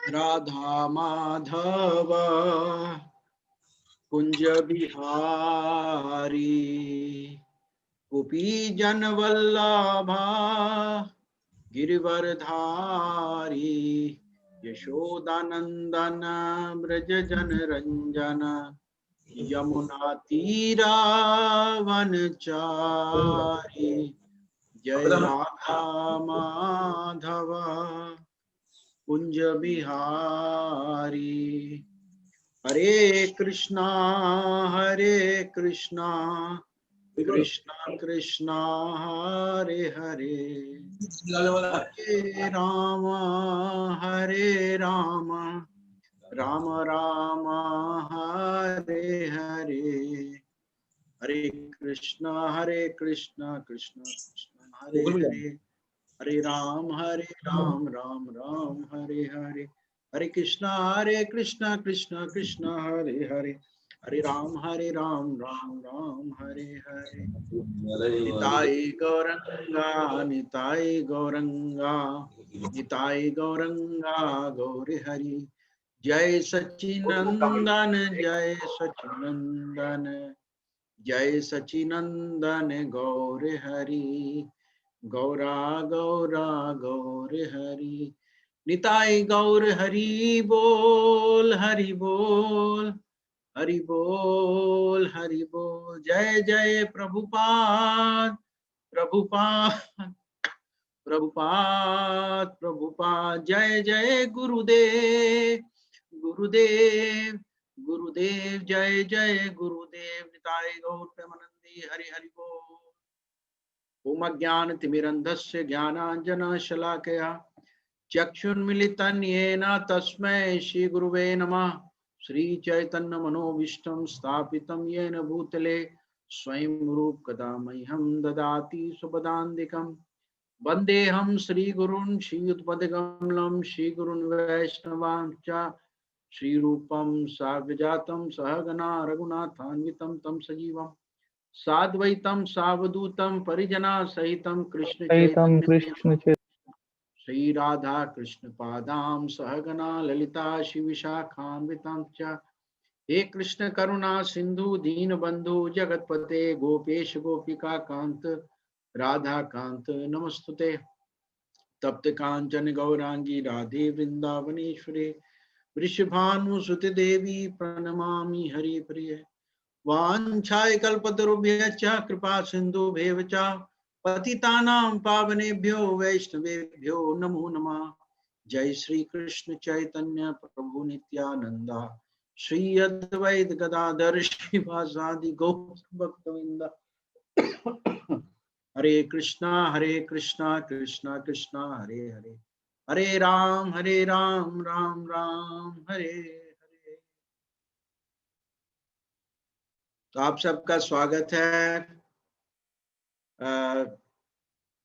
राधा माधव कुंज बिहारी गोपी जन वल्लभा गिरिवरधारी यशोदानंदन ब्रज जन रंजन यमुना तीरा वनचारी जय राधा माधव कुंज बिहारी। हरे कृष्णा कृष्णा कृष्णा हरे हरे, हरे राम राम राम हरे हरे, हरे कृष्णा कृष्णा कृष्णा हरे हरे, हरे राम राम राम हरे हरे, हरे कृष्णा कृष्णा कृष्णा हरे हरे, हरे राम राम राम हरे हरे। निताई गौरंगा निताई गौरंगा निताई गौरंगा गौरी हरि, जय सच्चिनंदन जय सच्चिनंदन गौर हरि, गौरा गौरा गौर हरि। निताई गौर हरि बोल हरि बोल हरि बोल हरि बोल। जय जय प्रभुपाद प्रभुपाद प्रभुपाद प्रभुपाद, जय जय गुरुदेव गुरुदेव गुरुदेव, जय जय गुरुदेव। निताई गौर प्रेमानंदी हरि हरि बोल। ओम अज्ञानतिमिरन्धस्य ज्ञानाञ्जनशलाकया चक्षुन्मिलितं येन तस्मै श्रीगुरुवे नमः। श्रीचैतन्यमनोभीष्टं स्थापितं येन भूतले स्वयं रूपकदा मह्यं ददाति स्वपदान्तिकं। वन्देऽहं श्रीगुरून् श्रीयुतपदकमलं श्रीगुरून् वैष्णवांश्च श्रीरूपं साग्रजातं सहगना रघुनाथान्वितं तं सजीवम् साद्वैतं सावधूतं परिजना सहितं कृष्ण चैतन्य श्री राधा कृष्ण पादां सहगना ललिता शिविशाखान्वितं च। हे कृष्ण करुणा सिंधु दीनबंधु जगतपते गोपेश गोपिका कांत राधा कांत नमस्तुते। तप्त कांचन गौरांगी राधे वृंदावनेश्वरे वृषभानुसुते देवी प्रणमामि हरिप्रिय। वाञ्छाय कल्पतरुभ्यश्च कृपा सिन्धुभ्येव च पतितानां पावनेभ्यो वैष्णवेभ्यो नमो नमः। जय श्री कृष्ण चैतन्य प्रभु नित्यानंद श्री अद्वैत गदाधर श्रीवासादि गौर भक्तवृंद। हरे कृष्णा कृष्णा कृष्णा हरे हरे, हरे राम राम राम हरे हरे। तो आप सबका स्वागत है।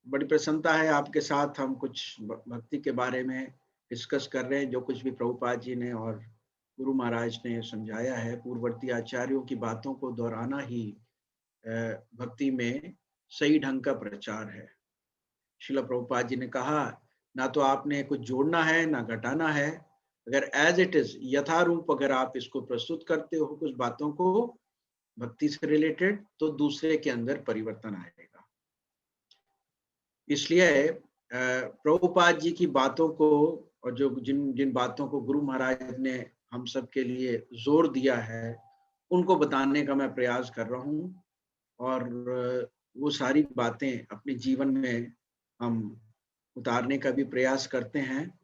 बड़ी प्रसन्नता है आपके साथ हम कुछ भक्ति के बारे में डिस्कस कर रहे हैं। जो कुछ भी प्रभुपाद जी ने और गुरु महाराज ने समझाया है, पूर्ववर्ती आचार्यों की बातों को दोहराना ही भक्ति में सही ढंग का प्रचार है। श्रील प्रभुपाद जी ने कहा, ना तो आपने कुछ जोड़ना है ना घटाना है। अगर एज इट इज यथारूप अगर आप इसको प्रस्तुत करते हो कुछ बातों को भक्ति से रिलेटेड, तो दूसरे के अंदर परिवर्तन आएगा। इसलिए प्रभुपाद जी की बातों को और जो जिन बातों को गुरु महाराज ने हम सब के लिए जोर दिया है, उनको बताने का मैं प्रयास कर रहा हूँ। और वो सारी बातें अपने जीवन में हम उतारने का भी प्रयास करते हैं।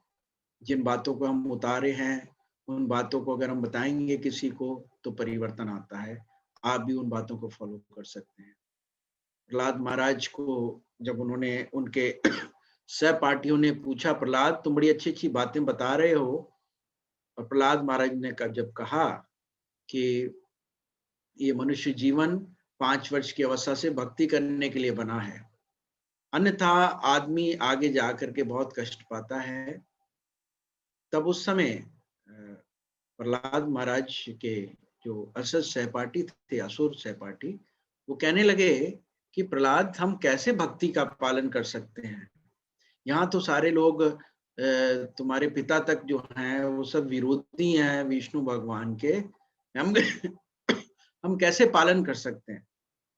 जिन बातों को हम उतारे हैं, उन बातों को अगर हम बताएंगे किसी को तो परिवर्तन आता है। आप भी उन बातों को फॉलो कर सकते हैं। प्रहलाद महाराज को जब उन्होंने उनके सहपाठियों ने पूछा, प्रहलाद तुम बड़ी अच्छी अच्छी बातें बता रहे हो, और प्रहलाद महाराज ने जब कहा कि ये मनुष्य जीवन 5 वर्ष की अवस्था से भक्ति करने के लिए बना है, अन्यथा आदमी आगे जाकर के बहुत कष्ट पाता है। तब उस समय प्रहलाद महाराज के जो असद सहपाठी थे, असुर सहपाठी, वो कहने लगे कि प्रहलाद हम कैसे भक्ति का पालन कर सकते हैं। यहाँ तो सारे लोग तुम्हारे पिता तक जो हैं वो सब विरोधी हैं विष्णु भगवान के, हम हम कैसे पालन कर सकते हैं?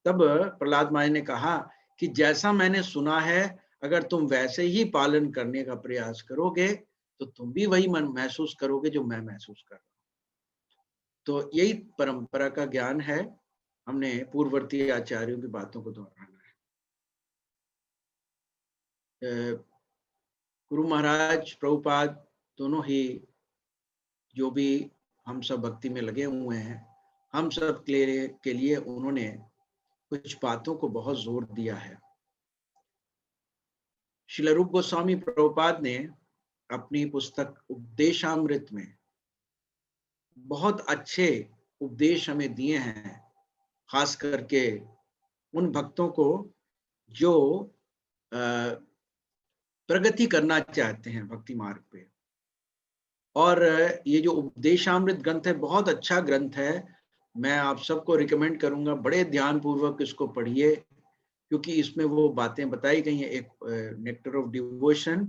तब प्रहलाद महाराज ने कहा कि जैसा मैंने सुना है, अगर तुम वैसे ही पालन करने का प्रयास करोगे तो तुम भी वही मन महसूस करोगे जो मैं महसूस कर रहा हूँ। तो यही परंपरा का ज्ञान है, हमने पूर्ववर्ती आचार्यों की बातों को दोहराना है। गुरु महाराज, प्रभुपाद दोनों ही जो भी हम सब भक्ति में लगे हुए हैं, हम सब के लिए उन्होंने कुछ बातों को बहुत जोर दिया है। श्रील रूप गोस्वामी प्रभुपाद ने अपनी पुस्तक उपदेशामृत में बहुत अच्छे उपदेश हमें दिए हैं, खास करके उन भक्तों को जो प्रगति करना चाहते हैं भक्ति मार्ग पे। और ये जो उपदेशामृत ग्रंथ है बहुत अच्छा ग्रंथ है, मैं आप सबको रिकमेंड करूंगा, बड़े ध्यान पूर्वक इसको पढ़िए, क्योंकि इसमें वो बातें बताई गई हैं, एक नेक्टर ऑफ डिवोशन,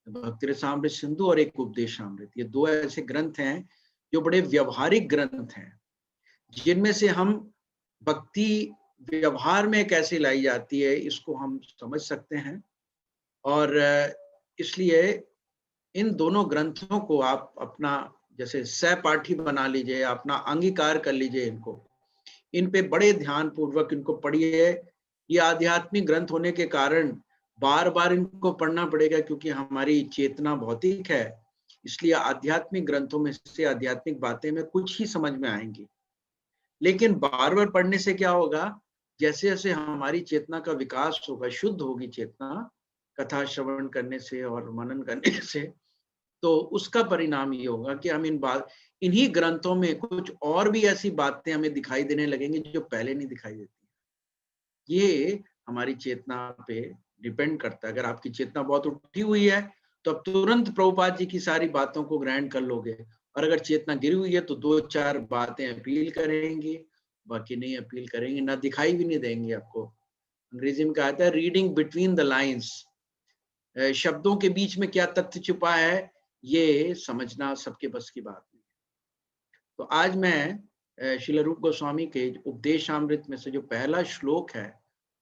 भक्ति रसामृत सिंधु, और एक उपदेशामृत। ये दो ऐसे ग्रंथ हैं जो बड़े व्यवहारिक ग्रंथ हैं, जिनमें से हम भक्ति व्यवहार में कैसे लाई जाती है इसको हम समझ सकते हैं। और इसलिए इन दोनों ग्रंथों को आप अपना जैसे सहपाठी बना लीजिए, अपना अंगीकार कर लीजिए, इनको इन पे बड़े ध्यान पूर्वक इनको पढ़िए। ये आध्यात्मिक ग्रंथ होने के कारण बार बार इनको पढ़ना पड़ेगा, क्योंकि हमारी चेतना भौतिक है, इसलिए आध्यात्मिक ग्रंथों में से आध्यात्मिक बातें में कुछ ही समझ में आएंगी। लेकिन बार बार पढ़ने से क्या होगा, जैसे जैसे हमारी चेतना का विकास होगा, शुद्ध होगी चेतना कथा श्रवण करने से और मनन करने से, तो उसका परिणाम ये होगा कि हम इन्हीं ग्रंथों में कुछ और भी ऐसी बातें हमें दिखाई देने लगेंगी जो पहले नहीं दिखाई देती। ये हमारी चेतना पे डिपेंड करता है। अगर आपकी चेतना बहुत उठी हुई है तो अब तुरंत प्रभुपाद जी की सारी बातों को ग्रहण कर लोगे, और अगर चेतना गिरी हुई है तो दो चार बातें अपील करेंगी, बाकी नहीं अपील करेंगे, ना दिखाई भी नहीं देंगे आपको। अंग्रेजी में कहा जाता है रीडिंग बिटवीन द लाइन्स, शब्दों के बीच में क्या तथ्य छुपा है ये समझना सबके बस की बात नहीं। तो आज मैं श्रील रूप गोस्वामी के उपदेशामृत में से जो पहला श्लोक है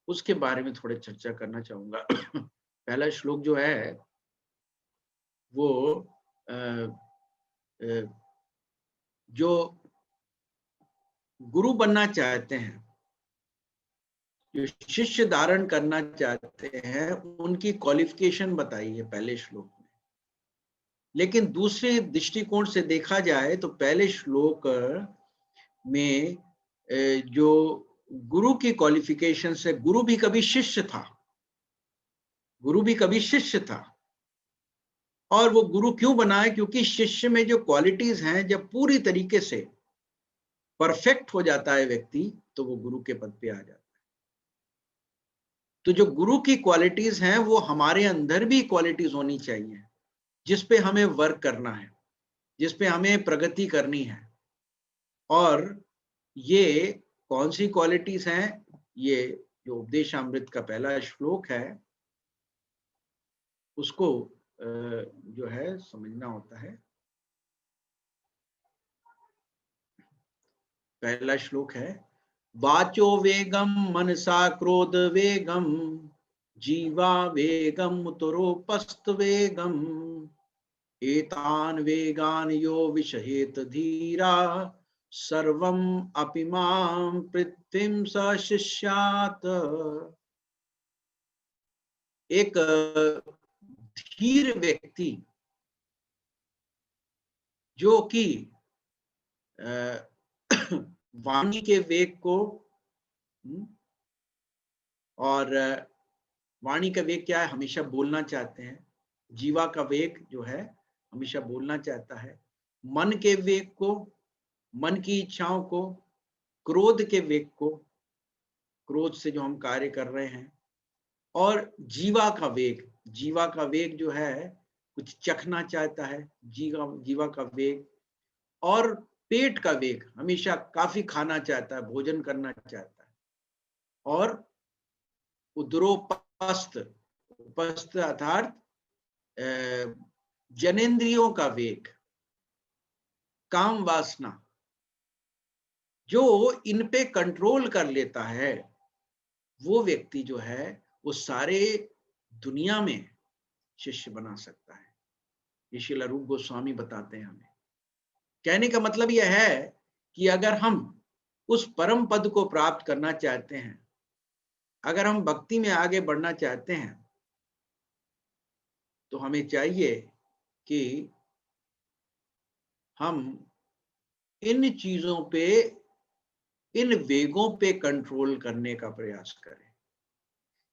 उसके बारे में थोड़े चर्चा करना चाहूंगा। पहला श्लोक जो है वो जो गुरु बनना चाहते हैं, जो शिष्य धारण करना चाहते हैं, उनकी क्वालिफिकेशन बताई है पहले श्लोक में। लेकिन दूसरे दृष्टिकोण से देखा जाए तो पहले श्लोक में जो गुरु की क्वालिफिकेशन से, गुरु भी कभी शिष्य था, गुरु भी कभी शिष्य था। और वो गुरु क्यों बना है? क्योंकि शिष्य में जो क्वालिटीज हैं जब पूरी तरीके से परफेक्ट हो जाता है व्यक्ति, तो वो गुरु के पद पे आ जाता है। तो जो गुरु की क्वालिटीज हैं वो हमारे अंदर भी क्वालिटीज होनी चाहिए, जिस पे हमें वर्क करना है, जिस पे हमें प्रगति करनी है। और ये कौन सी क्वालिटीज हैं? ये जो उपदेशामृत का पहला श्लोक है उसको जो है समझना होता है। पहला श्लोक है वाचो वेगम मनसा क्रोध वेगम जीवा वेगम तुरोपस्त वेगम एतान वेगान यो विषहेत धीरा सर्वम अपि मां पृथ्वीं स शिष्यात। एक धीर व्यक्ति जो कि वाणी के वेग को, और वाणी का वेग क्या है? हमेशा बोलना चाहते हैं। जीवा का वेग जो है हमेशा बोलना चाहता है। मन के वेग को, मन की इच्छाओं को, क्रोध के वेग को, क्रोध से जो हम कार्य कर रहे हैं, और जीवा का वेग, जीवा का वेग जो है कुछ चखना चाहता है, जीवा का वेग, और पेट का वेग, हमेशा काफी खाना चाहता है, भोजन करना चाहता है। और उदरोपस्थ, उपस्थ अर्थात जनेंद्रियों का वेग, काम वासना, जो इन पे कंट्रोल कर लेता है, वो व्यक्ति जो है वो सारे दुनिया में शिष्य बना सकता है। ये श्रील रूप गोस्वामी बताते हैं हमें। कहने का मतलब यह है कि अगर हम उस परम पद को प्राप्त करना चाहते हैं, अगर हम भक्ति में आगे बढ़ना चाहते हैं, तो हमें चाहिए कि हम इन चीजों पे, इन वेगों पे कंट्रोल करने का प्रयास करें।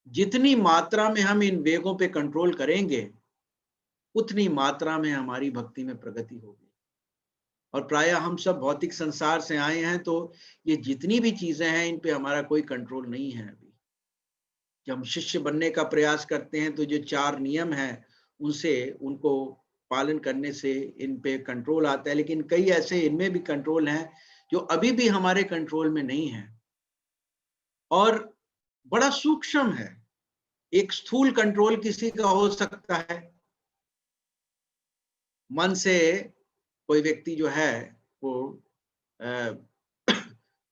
जितनी मात्रा में हम इन वेगों पे कंट्रोल करेंगे, उतनी मात्रा में हमारी भक्ति में प्रगति होगी। और प्रायः हम सब भौतिक संसार से आए हैं, तो ये जितनी भी चीजें हैं, इन पे हमारा कोई कंट्रोल नहीं है अभी। जब हम शिष्य बनने का प्रयास करते हैं, तो जो 4 नियम हैं, उनसे, उनको पालन करने से इन पे कंट्रोल आता है। लेकिन कई ऐसे इनमें भी कंट्रोल हैं जो अभी भी हमारे कंट्रोल में नहीं है, और बड़ा सूक्ष्म है। एक स्थूल कंट्रोल किसी का हो सकता है। मन से कोई व्यक्ति जो है वो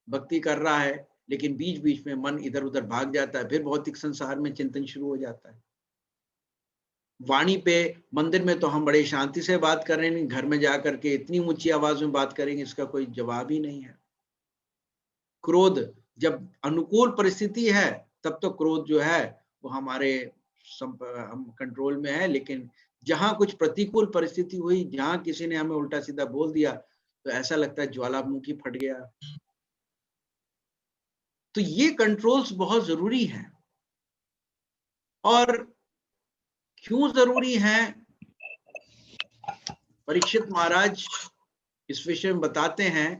भक्ति कर रहा है, लेकिन बीच बीच में मन इधर उधर भाग जाता है, फिर भौतिक संसार में चिंतन शुरू हो जाता है। वाणी पे, मंदिर में तो हम बड़े शांति से बात कर रहे हैं, घर में जाकर के इतनी ऊंची आवाज में बात करेंगे, इसका कोई जवाब ही नहीं है। क्रोध, जब अनुकूल परिस्थिति है, तब तो क्रोध जो है वो हमारे हम कंट्रोल में है। लेकिन जहां कुछ प्रतिकूल परिस्थिति हुई, जहां किसी ने हमें उल्टा सीधा बोल दिया, तो ऐसा लगता है ज्वालामुखी फट गया। तो ये कंट्रोल्स बहुत जरूरी हैं। और क्यों जरूरी हैं, परीक्षित महाराज इस विषय में बताते हैं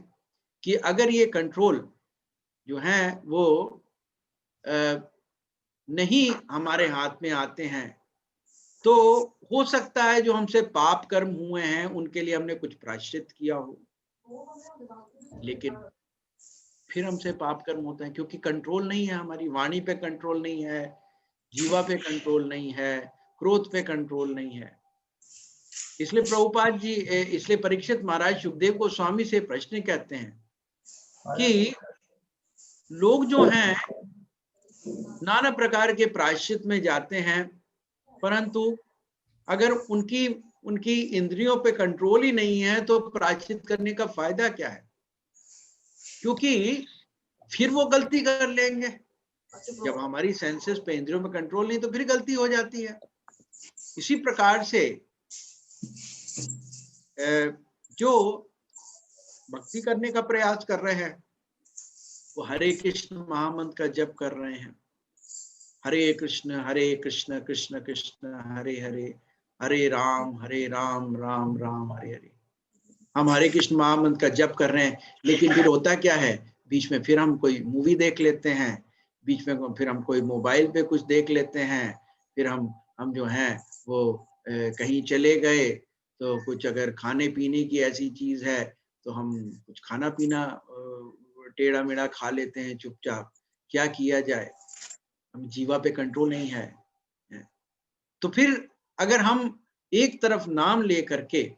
कि अगर ये कंट्रोल जो है वो नहीं हमारे हाथ में आते हैं, तो हो सकता है जो हमसे पाप कर्म हुए हैं, उनके लिए हमने कुछ प्रायश्चित किया हो, लेकिन फिर हमसे पाप कर्म होते हैं, क्योंकि कंट्रोल नहीं है। हमारी वाणी पे कंट्रोल नहीं है, जीवा पे कंट्रोल नहीं है, क्रोध पे कंट्रोल नहीं है। इसलिए प्रभुपाद जी, इसलिए परीक्षित महाराज सुखदेव गोस्वामी से प्रश्न कहते हैं कि लोग जो हैं नाना प्रकार के प्रायश्चित में जाते हैं, परंतु अगर उनकी उनकी इंद्रियों पे कंट्रोल ही नहीं है, तो प्रायश्चित करने का फायदा क्या है? क्योंकि फिर वो गलती कर लेंगे। जब हमारी सेंसेस पे, इंद्रियों पे कंट्रोल नहीं, तो फिर गलती हो जाती है। इसी प्रकार से जो भक्ति करने का प्रयास कर रहे हैं, वो हरे कृष्ण महामंत्र का जप कर रहे हैं। हरे कृष्ण कृष्ण कृष्ण हरे हरे, हरे राम राम राम हरे हरे। हम हरे कृष्ण महामंत्र का जप कर रहे हैं, लेकिन फिर होता क्या है, बीच में फिर हम कोई मूवी देख लेते हैं, बीच में फिर हम कोई मोबाइल पे कुछ देख लेते हैं, फिर हम जो हैं वो कहीं चले गए, तो कुछ अगर खाने पीने की ऐसी चीज है, तो हम कुछ खाना पीना टेढ़ा मेढ़ा खा लेते हैं चुपचाप। क्या किया जाए, हम जीवा पे कंट्रोल नहीं है। तो फिर अगर हम एक तरफ नाम लेकर के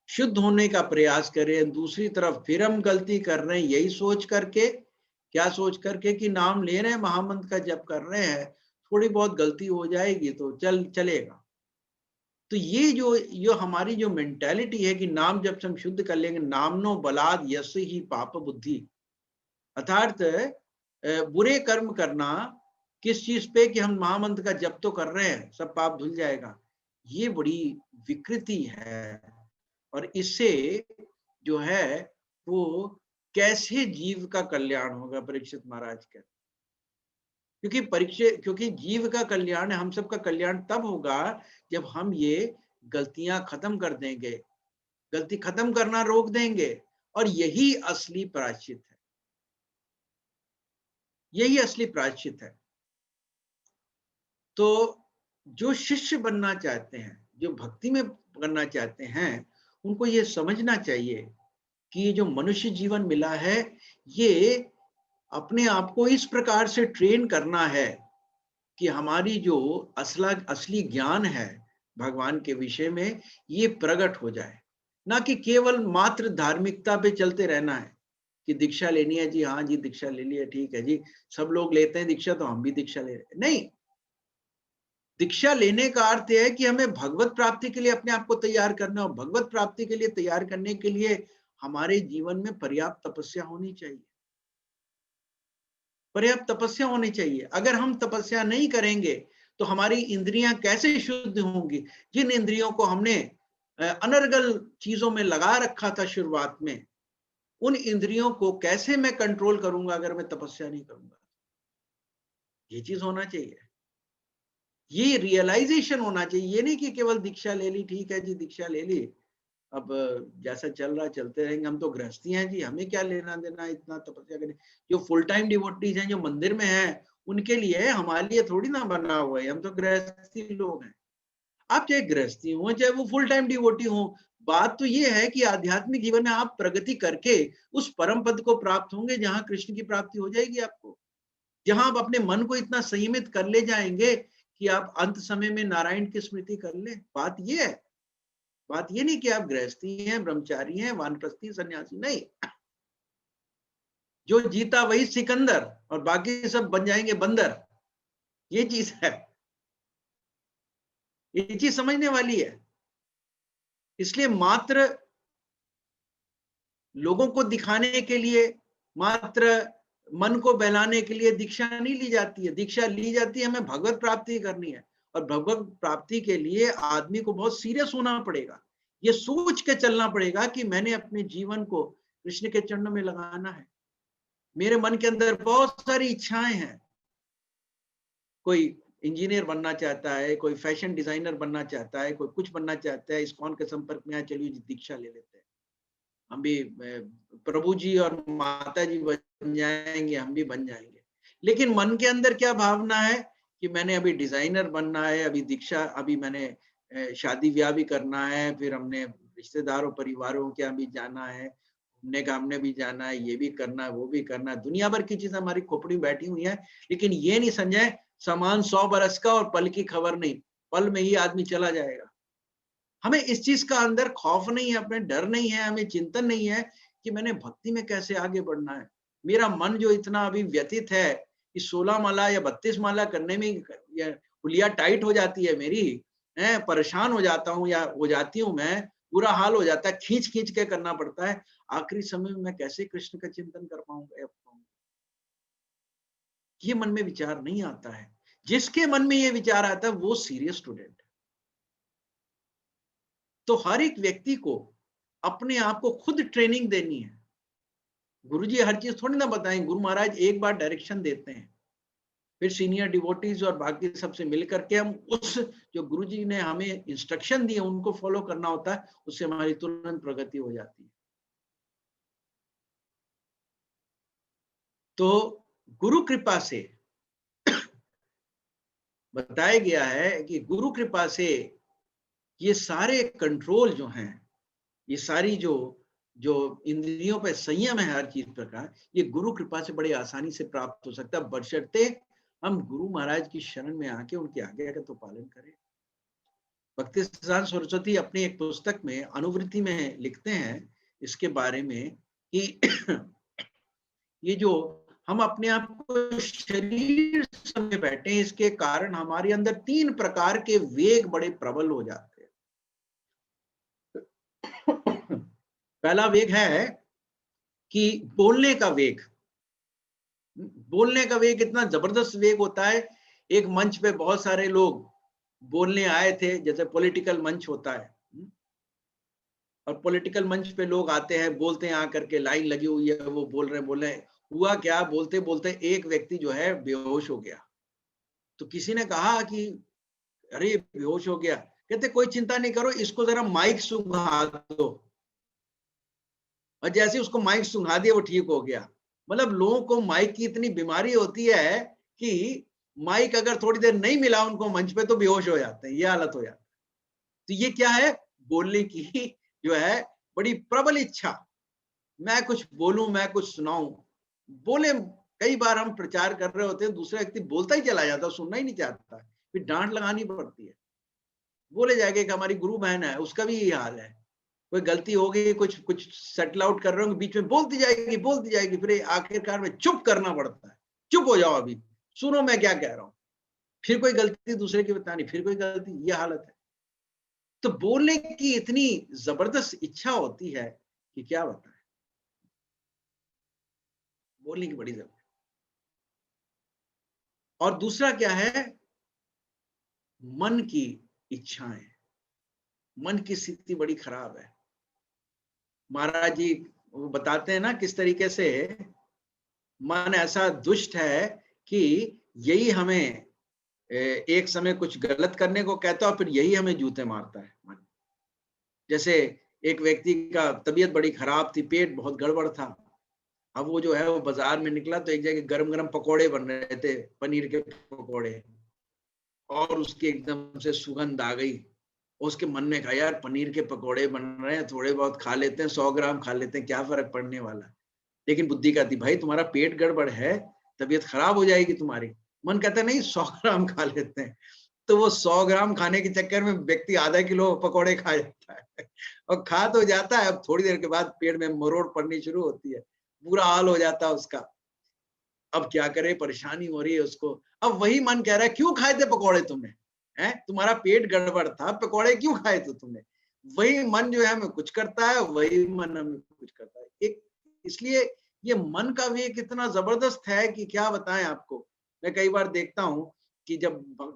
शुद्ध होने का प्रयास करें, दूसरी तरफ फिर हम गलती कर रहे हैं, यही सोच करके, क्या सोच करके कि नाम ले रहे हैं, महामंत्र का जप कर रहे हैं, थोड़ी बहुत गलती हो जाएगी तो चलेगा। तो ये हमारी जो मेंटालिटी है कि नाम जब से हम शुद्ध कर लेंगे, नामनो बलाद यश ही पाप बुद्धि, अर्थात बुरे कर्म करना किस चीज पे कि हम महामंत्र का जप तो कर रहे हैं, सब पाप धुल जाएगा, ये बड़ी विकृति है। और इससे जो है वो कैसे जीव का कल्याण होगा, परीक्षित महाराज कहते, क्योंकि जीव का कल्याण, हम सबका कल्याण तब होगा जब हम ये गलतियां खत्म कर देंगे, गलती खत्म करना रोक देंगे, और यही असली प्रायश्चित है, यही असली प्रायश्चित है। तो जो शिष्य बनना चाहते हैं, जो भक्ति में करना चाहते हैं, उनको ये समझना चाहिए कि ये जो मनुष्य जीवन मिला है, ये अपने आप को इस प्रकार से ट्रेन करना है कि हमारी जो असली ज्ञान है, भगवान के विषय में ये प्रकट हो जाए, ना कि केवल मात्र धार्मिकता पे चलते रहना है कि दीक्षा लेनी है जी, हाँ जी दीक्षा ले लिया, ठीक है जी, सब लोग लेते हैं दीक्षा तो हम भी दीक्षा ले रहे हैं। नहीं, दीक्षा लेने का अर्थ है कि हमें भगवत प्राप्ति के लिए अपने आप को तैयार करना, और भगवत प्राप्ति के लिए तैयार करने के लिए हमारे जीवन में पर्याप्त तपस्या होनी चाहिए, पर्याप्त तपस्या होनी चाहिए। अगर हम तपस्या नहीं करेंगे तो हमारी इंद्रियां कैसे शुद्ध होंगी? जिन इंद्रियों को हमने अनर्गल चीजों में लगा रखा था शुरुआत में, उन इंद्रियों को कैसे मैं कंट्रोल करूंगा अगर मैं तपस्या नहीं करूंगा? ये चीज होना चाहिए, ये रियलाइजेशन होना चाहिए। ये नहीं कि केवल दीक्षा ले ली, ठीक है जी दीक्षा ले ली, अब जैसा चल रहा चलते रहेंगे, हम तो गृहस्थी हैं जी, हमें क्या लेना देना इतना तपस्या करने। जो फुल टाइम डिवोटीज हैं जो मंदिर में हैं, उनके लिए है, हमारे लिए थोड़ी ना बना हुआ है, हम तो गृहस्थी लोग हैं। आप चाहे गृहस्थी हो चाहे वो फुल टाइम डिवोटी हो, बात तो ये है कि आध्यात्मिक जीवन में आप प्रगति करके उस परम पद को प्राप्त होंगे जहां कृष्ण की प्राप्ति हो जाएगी आपको, जहां आप अपने मन को इतना संयमित कर ले जाएंगे कि आप अंत समय में नारायण की स्मृति कर ले। बात ये है, बात ये नहीं कि आप गृहस्थी हैं, ब्रह्मचारी हैं, वानप्रस्थी, सन्यासी, नहीं। जो जीता वही सिकंदर और बाकी सब बन जाएंगे बंदर, ये चीज है, ये चीज समझने वाली है। इसलिए मात्र लोगों को दिखाने के लिए, मात्र मन को बहलाने के लिए दीक्षा नहीं ली जाती है। दीक्षा ली जाती है हमें भगवत प्राप्ति करनी है, और भगवत प्राप्ति के लिए आदमी को बहुत सीरियस होना पड़ेगा, ये सोच के चलना पड़ेगा कि मैंने अपने जीवन को कृष्ण के चरणों में लगाना है। मेरे मन के अंदर बहुत सारी इच्छाएं हैं, कोई इंजीनियर बनना चाहता है, कोई फैशन डिजाइनर बनना चाहता है, कोई कुछ बनना चाहता है, इस्कॉन के संपर्क में आए, चलिए दीक्षा ले लेते हैं, हम भी प्रभु जी और माता जी बन जाएंगे, हम भी बन जाएंगे। लेकिन मन के अंदर क्या भावना है कि मैंने अभी डिजाइनर बनना है, अभी दीक्षा, अभी मैंने शादी ब्याह भी करना है, फिर हमने रिश्तेदारों परिवारों के यहाँ भी जाना है, घूमने का हमने भी जाना है, ये भी करना है, वो भी करना है, दुनिया भर की चीजें हमारी खोपड़ी में बैठी हुई है। लेकिन ये नहीं समझे सामान 100 बरस का और पल की खबर नहीं, पल में ही आदमी चला जाएगा। हमें इस चीज का अंदर खौफ नहीं है, अपने डर नहीं है, हमें चिंतन नहीं है कि मैंने भक्ति में कैसे आगे बढ़ना है। मेरा मन जो इतना अभी व्यतीत है कि 16 माला या 32 माला करने में हुलिया टाइट हो जाती है मेरी, है परेशान हो जाता हूँ या हो जाती हूँ, मैं बुरा हाल हो जाता है, खींच खींच के करना पड़ता है। आखिरी समय में मैं कैसे कृष्ण का चिंतन कर पाऊंगा? ये मन में विचार नहीं आता है। जिसके मन में ये विचार आता है वो सीरियस स्टूडेंट है। तो हर एक व्यक्ति को अपने आप को खुद ट्रेनिंग देनी है। गुरुजी हर चीज थोड़ी ना बताएं, गुरु महाराज एक बार डायरेक्शन देते हैं, फिर सीनियर डिवोटीज और बाकी सबसे मिलकर के हम उस जो गुरुजी ने हमें इंस्ट्रक्शन दिए उनको फॉलो करना होता है, उससे हमारी तुरंत प्रगति हो जाती है। तो गुरु कृपा से बताया गया है कि गुरु कृपा से ये सारे कंट्रोल जो हैं, ये सारी जो जो इंद्रियों पे संयम है हर चीज प्रकार, ये गुरु कृपा से बड़ी आसानी से प्राप्त हो सकता है, बशर्ते हम गुरु महाराज की शरण में आके उनके आज्ञा का तो पालन करें। भक्ति सिद्धांत सरस्वती अपनी एक पुस्तक में अनुवृत्ति में लिखते हैं इसके बारे में कि ये जो हम अपने आप को शरीर समझे बैठे हैं, इसके कारण हमारे अंदर 3 प्रकार के वेग बड़े प्रबल हो जाते हैं। पहला वेग है कि बोलने का वेग। बोलने का वेग इतना जबरदस्त वेग होता है, एक मंच पे बहुत सारे लोग बोलने आए थे, जैसे पॉलिटिकल मंच होता है, और पॉलिटिकल मंच पे लोग आते हैं, बोलते हैं, आकर के लाइन लगी हुई है, वो बोल रहे हैं। हुआ क्या, बोलते बोलते एक व्यक्ति जो है बेहोश हो गया। तो किसी ने कहा कि अरे बेहोश हो गया, कहते कोई चिंता नहीं करो, इसको जरा माइक सुंघा दो, और जैसे उसको माइक सुंघा दिया वो ठीक हो गया। मतलब लोगों को माइक की इतनी बीमारी होती है कि माइक अगर थोड़ी देर नहीं मिला उनको मंच पे तो बेहोश हो जाते हैं, ये हालत हो जाती है। तो ये क्या है, बोलने की जो है बड़ी प्रबल इच्छा, मैं कुछ बोलूं, मैं कुछ सुनाऊं। बोले, कई बार हम प्रचार कर रहे होते हैं, दूसरा व्यक्ति बोलता ही चला जाता, सुनना ही नहीं चाहता, फिर डांट लगानी पड़ती है। बोले जाएंगे कि हमारी गुरु बहन है, उसका भी यही हाल है। कोई गलती हो गई, कुछ कुछ सेटल आउट कर रहे हो, बीच में बोलती जाएगी, फिर आखिरकार में चुप करना पड़ता है। चुप हो जाओ, अभी सुनो मैं क्या कह रहा हूँ। फिर कोई गलती दूसरे की बतानी, फिर कोई गलती, ये हालत है। तो बोलने की इतनी जबरदस्त इच्छा होती है कि क्या बताएं। बोलने की बड़ी जरूरत। और दूसरा क्या है, मन की इच्छाएं। मन की स्थिति बड़ी खराब है। महाराज जी वो बताते हैं ना किस तरीके से मन ऐसा दुष्ट है कि यही हमें एक समय कुछ गलत करने को कहता है और फिर यही हमें जूते मारता है मन। जैसे एक व्यक्ति का तबीयत बड़ी खराब थी, पेट बहुत गड़बड़ था। अब वो जो है वो बाजार में निकला तो एक जगह गरम गरम पकोड़े बन रहे थे, पनीर के पकोड़े, और उसकी एकदम से सुगंध आ गई। उसके मन में कहा यार पनीर के पकोड़े बन रहे हैं, थोड़े बहुत खा लेते हैं, 100 ग्राम खा लेते हैं, क्या फर्क पड़ने वाला है। लेकिन बुद्धि कहती भाई तुम्हारा पेट गड़बड़ है, तबीयत खराब हो जाएगी तुम्हारी। मन कहता नहीं 100 ग्राम खा लेते हैं। तो वो 100 ग्राम खाने के चक्कर में व्यक्ति आधा किलो पकौड़े खा जाता है और खा तो जाता है। अब थोड़ी देर के बाद पेट में मरोड़ पड़नी शुरू होती है, बुरा हाल हो जाता है उसका। अब क्या करे, परेशानी हो रही है उसको। अब वही मन कह रहा है क्यों खाए थे पकौड़े तुमने, हैं? तुम्हारा पेट गड़बड़ था, पकौड़े क्यों खाए थे तुमने। वही मन जो है हमें कुछ करता है, वही मन हमें कुछ करता है। एक इसलिए ये मन का वेग इतना जबरदस्त है कि क्या बताएं आपको। मैं कई बार देखता हूँ कि जब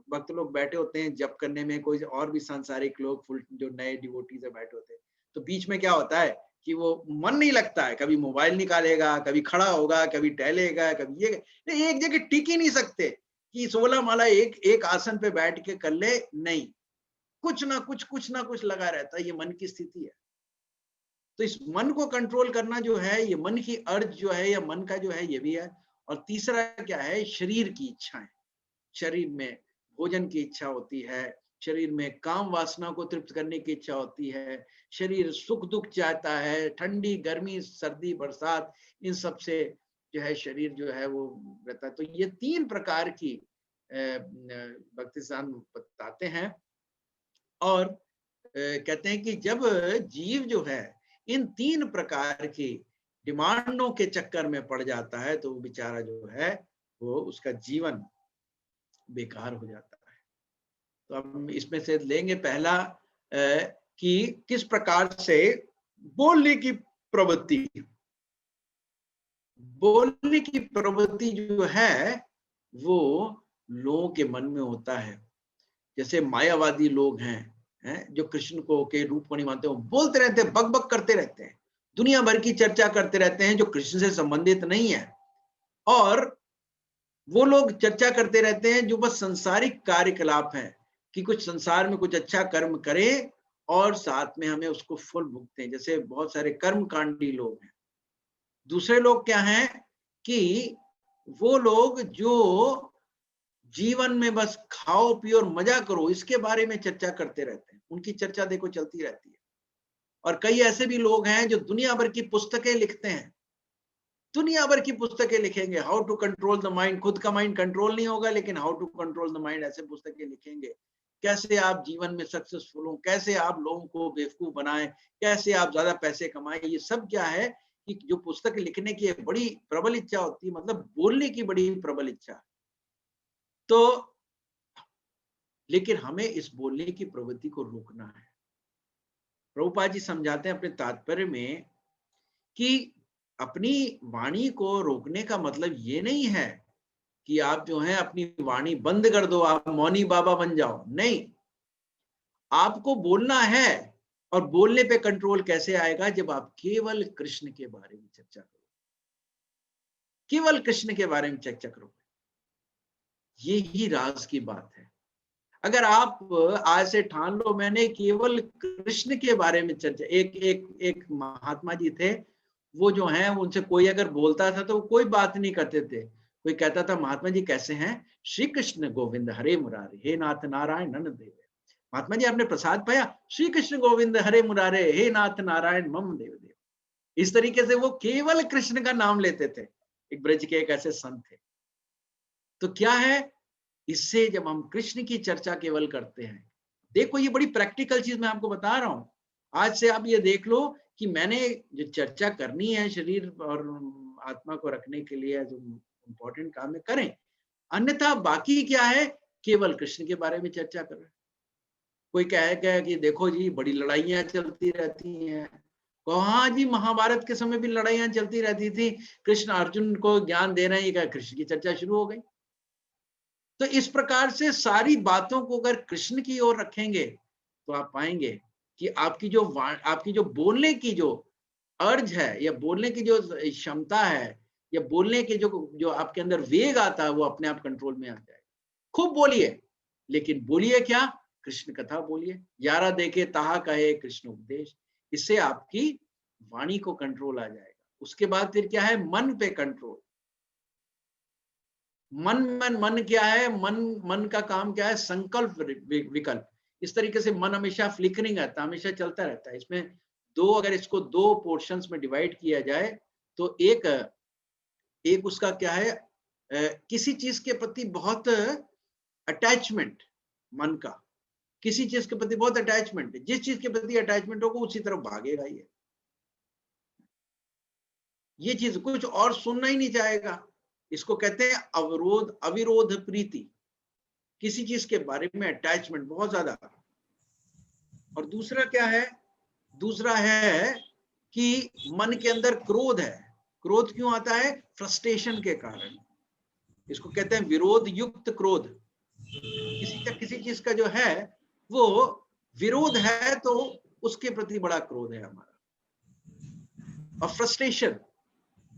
भक्त लोग बैठे होते हैं जप करने में, कोई और भी सांसारिक लोग फुल जो नए डिवोटीज बैठे होते हैं, तो बीच में क्या होता है कि वो मन नहीं लगता है, कभी मोबाइल निकालेगा, कभी खड़ा होगा, कभी टहलेगा, कभी ये, एक जगह टिक ही नहीं सकते कि 16 माला एक एक आसन पे बैठ के कर ले, नहीं, कुछ ना कुछ लगा रहता है। ये मन की स्थिति है। तो इस मन को कंट्रोल करना जो है, ये मन की अर्ज जो है, या मन का जो है, ये भी है। और तीसरा क्या है, शरीर की इच्छाएं। शरीर में भोजन की इच्छा होती है, शरीर में काम वासना को तृप्त करने की इच्छा होती है, शरीर सुख दुख चाहता है, ठंडी गर्मी सर्दी बरसात, इन सब से जो है शरीर जो है वो रहता है। तो ये 3 प्रकार की भक्ति सिद्धांत बताते हैं। और कहते हैं कि जब जीव जो है इन 3 प्रकार की डिमांडों के चक्कर में पड़ जाता है तो वो बेचारा जो है वो उसका जीवन बेकार हो जाता है। तो हम इसमें से लेंगे पहला कि किस प्रकार से बोलने की प्रवृत्ति। बोलने की प्रवृत्ति जो है वो लोगों के मन में होता है। जैसे मायावादी लोग हैं जो कृष्ण को के रूप को नहीं मानते, वो बोलते रहते हैं, बक करते रहते हैं, दुनिया भर की चर्चा करते रहते हैं जो कृष्ण से संबंधित नहीं है। और वो लोग चर्चा करते रहते हैं जो बस संसारिक कार्यकलाप हैं कि कुछ संसार में कुछ अच्छा कर्म करें और साथ में हमें उसको फल भुगते हैं। जैसे बहुत सारे कर्मकांडी लोग हैं। दूसरे लोग क्या हैं कि वो लोग जो जीवन में बस खाओ पियो और मजा करो इसके बारे में चर्चा करते रहते हैं, उनकी चर्चा देखो चलती रहती है। और कई ऐसे भी लोग हैं जो दुनिया भर की पुस्तकें लिखते हैं, दुनिया भर की पुस्तकें लिखेंगे, how to control the mind. खुद का माइंड कंट्रोल नहीं होगा लेकिन how to control the mind ऐसे पुस्तकें लिखेंगे। कैसे आप जीवन में सक्सेसफुल हो, कैसे आप लोगों को बेवकूफ बनाएं, कैसे आप ज्यादा पैसे कमाएं। ये सब क्या है कि जो पुस्तक लिखने की बड़ी प्रबल इच्छा होती है, मतलब बोलने की बड़ी प्रबल इच्छा। तो लेकिन हमें इस बोलने की प्रवृत्ति को रोकना है। प्रभुपाद जी समझाते हैं अपने तात्पर्य में कि अपनी वाणी को रोकने का मतलब ये नहीं है कि आप जो है अपनी वाणी बंद कर दो, आप मौनी बाबा बन जाओ। नहीं, आपको बोलना है। और बोलने पे कंट्रोल कैसे आएगा, जब आप केवल कृष्ण के बारे में चर्चा करो, केवल कृष्ण के बारे में चर्चा करो। ये ही राज की बात है। अगर आप आज से ठान लो मैंने केवल कृष्ण के बारे में चर्चा, एक महात्मा जी थे, वो जो है उनसे कोई अगर बोलता था तो वो कोई बात नहीं करते थे। कोई कहता था महात्मा जी कैसे हैं, श्री कृष्ण गोविंद हरे मुरारे, हे नाथ नारायण नन देव। महात्मा जी आपने प्रसाद पाया, श्री कृष्ण गोविंद हरे मुरारे, हे नाथ नारायण मम देव देव। इस तरीके से वो केवल कृष्ण का नाम लेते थे। एक ब्रज के एक ऐसे संत थे। तो क्या है, इससे जब हम कृष्ण की चर्चा केवल करते हैं, देखो ये बड़ी प्रैक्टिकल चीज मैं आपको बता रहा हूं। आज से आप ये देख लो कि मैंने जो चर्चा करनी है शरीर और आत्मा को रखने के लिए, जो इम्पोर्टेंट काम है करें, अन्यथा बाकी क्या है, केवल कृष्ण के बारे में चर्चा कर रहे हैं। कोई कहेगा कि देखो जी बड़ी लड़ाइयां चलती रहती हैं, कहो हाँ जी महाभारत के समय भी लड़ाइयां चलती रहती थी, कृष्ण अर्जुन को ज्ञान दे रहे हैं, क्या कृष्ण की चर्चा शुरू हो गई। तो इस प्रकार से सारी बातों को अगर कृष्ण की ओर रखेंगे तो आप पाएंगे कि आपकी जो बोलने की जो अर्ज है, या बोलने की जो क्षमता है, या बोलने के जो जो आपके अंदर वेग आता है, वो अपने आप कंट्रोल में आ जाए। खूब बोलिए, लेकिन बोलिए क्या, कृष्ण कथा बोलिए। 11 देखे ताहा कहे कृष्ण उपदेश। इससे आपकी वाणी को कंट्रोल आ जाएगा। उसके बाद फिर क्या है, मन पे कंट्रोल। मन क्या है, मन का काम क्या है, संकल्प विकल्प। इस तरीके से मन हमेशा फ्लिकरिंग रहता है, हमेशा चलता रहता है। इसमें अगर इसको 2 पोर्शंस में डिवाइड किया जाए तो एक उसका क्या है, किसी चीज के प्रति बहुत अटैचमेंट, मन का किसी चीज के प्रति बहुत अटैचमेंट है। जिस चीज के प्रति अटैचमेंट होगा उसी तरफ भागेगा ये चीज कुछ और सुनना ही नहीं चाहेगा। इसको कहते हैं अविरोध प्रीति, किसी चीज के बारे में अटैचमेंट बहुत ज्यादा। और दूसरा क्या है, दूसरा है कि मन के अंदर क्रोध है। क्रोध क्यों आता है, फ्रस्ट्रेशन के कारण। इसको कहते हैं विरोध युक्त क्रोध। किसी चीज का जो है वो विरोध है तो उसके प्रति बड़ा क्रोध है हमारा। और फ्रस्ट्रेशन,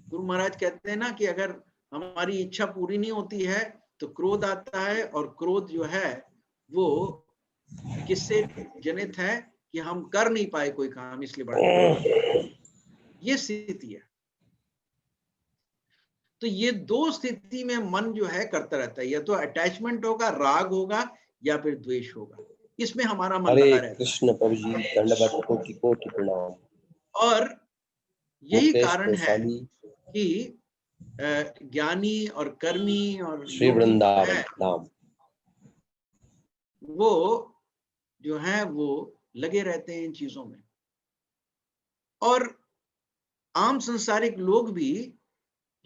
गुरु महाराज कहते हैं ना कि अगर हमारी इच्छा पूरी नहीं होती है तो क्रोध आता है, और क्रोध जो है वो किससे जनित है कि हम कर नहीं पाए कोई काम, इसलिए बड़ा ये स्थिति है। तो ये 2 स्थिति में मन जो है करता रहता है, या तो अटैचमेंट होगा, राग होगा, या फिर द्वेष होगा। इसमें हमारा मन लगा रहता है। कृष्ण प्रभु जी, दंडवत कोटि कोटि प्रणाम। और यही कारण है कि ज्ञानी और कर्मी और श्री वृंदावन धाम वो जो है वो लगे रहते हैं इन चीजों में। और आम संसारिक लोग भी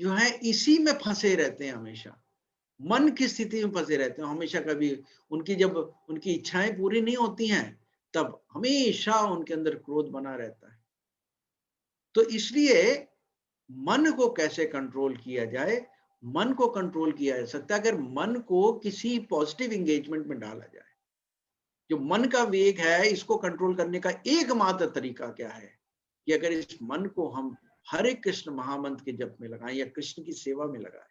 जो है इसी में फंसे रहते हैं, हमेशा मन की स्थिति में फंसे रहते हैं हमेशा। कभी जब उनकी इच्छाएं पूरी नहीं होती हैं तब हमेशा उनके अंदर क्रोध बना रहता है। तो इसलिए मन को कैसे कंट्रोल किया जाए, मन को कंट्रोल किया जा सकता है अगर मन को किसी पॉजिटिव एंगेजमेंट में डाला जाए। जो मन का वेग है इसको कंट्रोल करने का एकमात्र तरीका क्या है कि अगर इस मन को हम हरे कृष्ण महामंत्र के जप में लगाएं या कृष्ण की सेवा में लगाएं।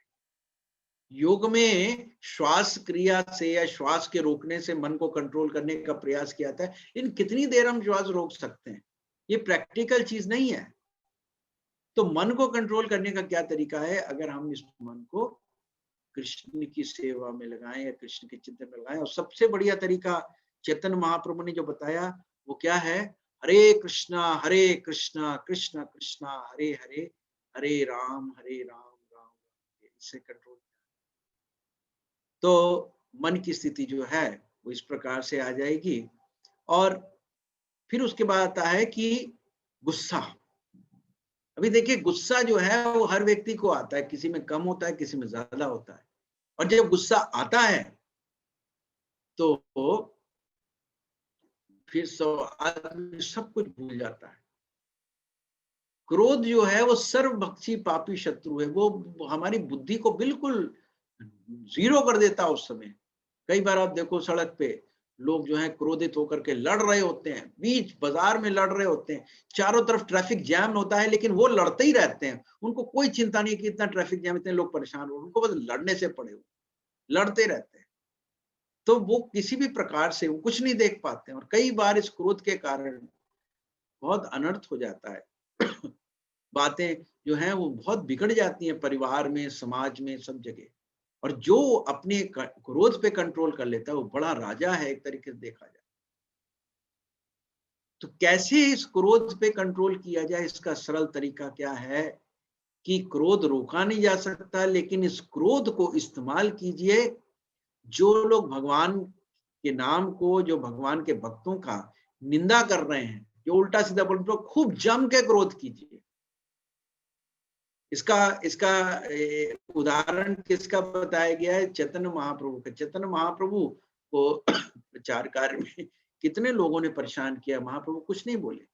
योग में श्वास क्रिया से या श्वास के रोकने से मन को कंट्रोल करने का प्रयास किया जाता है, लेकिन कितनी देर हम श्वास रोक सकते हैं, ये प्रैक्टिकल चीज नहीं है। तो मन को कंट्रोल करने का क्या तरीका है, अगर हम इस मन को कृष्ण की सेवा में लगाएं या कृष्ण के चिंतन में लगाएं। और सबसे बढ़िया तरीका चैतन्य महाप्रभु ने जो बताया वो क्या है, हरे कृष्णा कृष्ण कृष्ण हरे हरे, हरे राम राम इससे कंट्रोल। तो मन की स्थिति जो है वो इस प्रकार से आ जाएगी। और फिर उसके बाद आता है कि गुस्सा। अभी देखिए गुस्सा जो है वो हर व्यक्ति को आता है, किसी में कम होता है, किसी में ज्यादा होता है। और जब गुस्सा आता है तो फिर आदमी सब कुछ भूल जाता है। क्रोध जो है वो सर्वभक्षी पापी शत्रु है, वो हमारी बुद्धि को बिल्कुल जीरो कर देता है उस समय। कई बार आप देखो सड़क पे लोग जो है क्रोधित होकर के लड़ रहे होते हैं, बीच बाजार में लड़ रहे होते हैं, चारों तरफ ट्रैफिक जैम होता है लेकिन वो लड़ते ही रहते हैं। उनको कोई चिंता नहीं कि इतना ट्रैफिक जैम, इतने लोग परेशान हो, उनको बस लड़ने से पड़े हो, लड़ते रहते हैं। तो वो किसी भी प्रकार से वो कुछ नहीं देख पाते हैं, और कई बार इस क्रोध के कारण बहुत अनर्थ हो जाता है। बातें जो हैं वो बहुत बिगड़ जाती हैं, परिवार में, समाज में, सब जगह। और जो अपने क्रोध पे कंट्रोल कर लेता है वो बड़ा राजा है एक तरीके से देखा जाए। तो कैसे इस क्रोध पे कंट्रोल किया जाए, इसका सरल तरीका क्या है कि क्रोध रोका नहीं जा सकता, लेकिन इस क्रोध को इस्तेमाल कीजिए। जो लोग भगवान के नाम को जो भगवान के भक्तों का निंदा कर रहे हैं, जो उल्टा सीधा बोल रहे हैं, तो खूब जम के क्रोध कीजिए। इसका इसका उदाहरण किसका बताया गया है? चैतन्य महाप्रभु का। चैतन्य महाप्रभु को प्रचार कार्य में कितने लोगों ने परेशान किया, महाप्रभु कुछ नहीं बोले।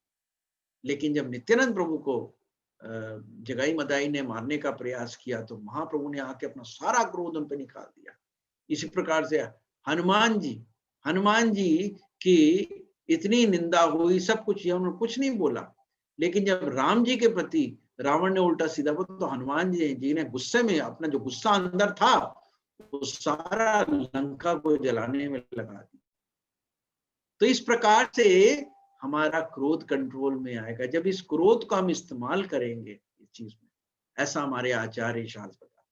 लेकिन जब नित्यानंद प्रभु को जगाई मदाई ने मारने का प्रयास किया तो महाप्रभु ने आके अपना सारा क्रोध उन पर निकाल दिया। इसी प्रकार से हनुमान जी की इतनी निंदा हुई, सब कुछ किया, उन्होंने कुछ नहीं बोला। लेकिन जब राम जी के प्रति रावण ने उल्टा सीधा बोला तो हनुमान जी ने गुस्से में अपना जो गुस्सा अंदर था वो सारा लंका को जलाने में लगा दिया। तो इस प्रकार से हमारा क्रोध कंट्रोल में आएगा जब इस क्रोध को हम इस्तेमाल करेंगे इस चीज में, ऐसा हमारे आचार्य शास्त्र बताते हैं।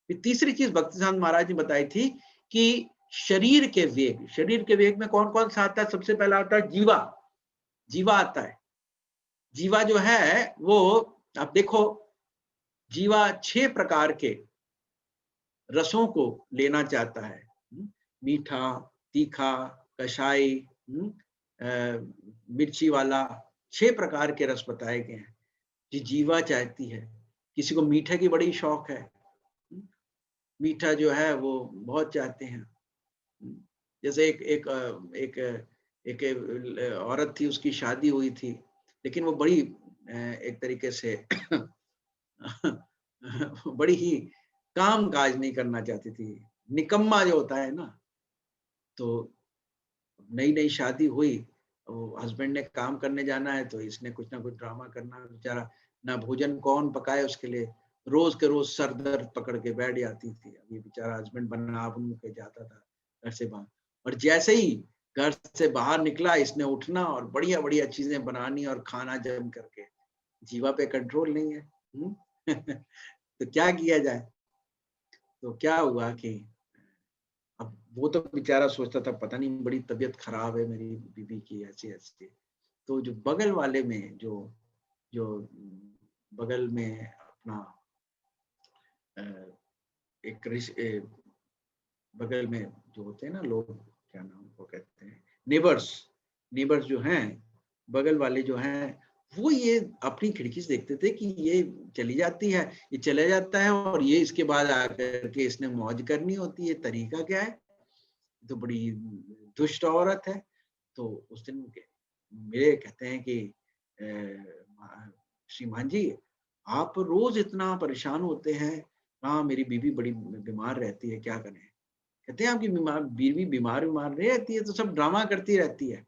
फिर तीसरी चीज भक्तिसिद्धांत महाराज ने बताई थी कि शरीर के वेग में कौन कौन सा आता है? सबसे पहला आता है जीवा आता है। जीवा जो है वो, आप देखो, जीवा 6 प्रकार के रसों को लेना चाहता है। मीठा, तीखा, कषाई, मिर्ची वाला, 6 प्रकार के रस बताए गए हैं जो जीवा चाहती है। किसी को मीठे की बड़ी शौक है, मीठा जो है वो बहुत चाहते हैं। जैसे एक औरत थी, उसकी शादी हुई थी, लेकिन वो बड़ी एक तरीके से बड़ी ही काम काज नहीं करना चाहती थी, निकम्मा जो होता है ना। तो नई शादी हुई, हस्बैंड ने काम करने जाना है तो इसने कुछ ना कुछ ड्रामा करना, बेचारा ना भोजन कौन पकाए उसके लिए, रोज के रोज सर दर्द पकड़ के बैठ जाती थी। अभी बेचारा हस्बैंड बना के जाता था घर से बाहर, और जैसे ही घर से बाहर निकला इसने उठना और बढ़िया बढ़िया चीजें बनानी और खाना जम करके। जीवा पे कंट्रोल नहीं है। तो क्या किया जाए? तो क्या हुआ कि अब वो तो बेचारा सोचता था पता नहीं बड़ी तबीयत खराब है मेरी बीवी की, ऐसे। तो जो बगल वाले में जो बगल में अपना बगल में जो होते हैं ना लोग, क्या नाम को कहते हैं, नेबर्स जो हैं, बगल वाले जो हैं, वो ये अपनी खिड़की से देखते थे कि ये चली जाती है, ये चला जाता है और ये इसके बाद आकर के इसने मौज करनी होती है, तरीका क्या है? तो बड़ी दुष्ट औरत है। तो उस दिन मेरे कहते हैं कि श्रीमान जी आप रोज इतना परेशान होते हैं, हाँ मेरी बीवी बड़ी बीमार रहती है, क्या करें? कहते हैं आपकी बीवी बीमार नहीं रहती है तो सब ड्रामा करती रहती है।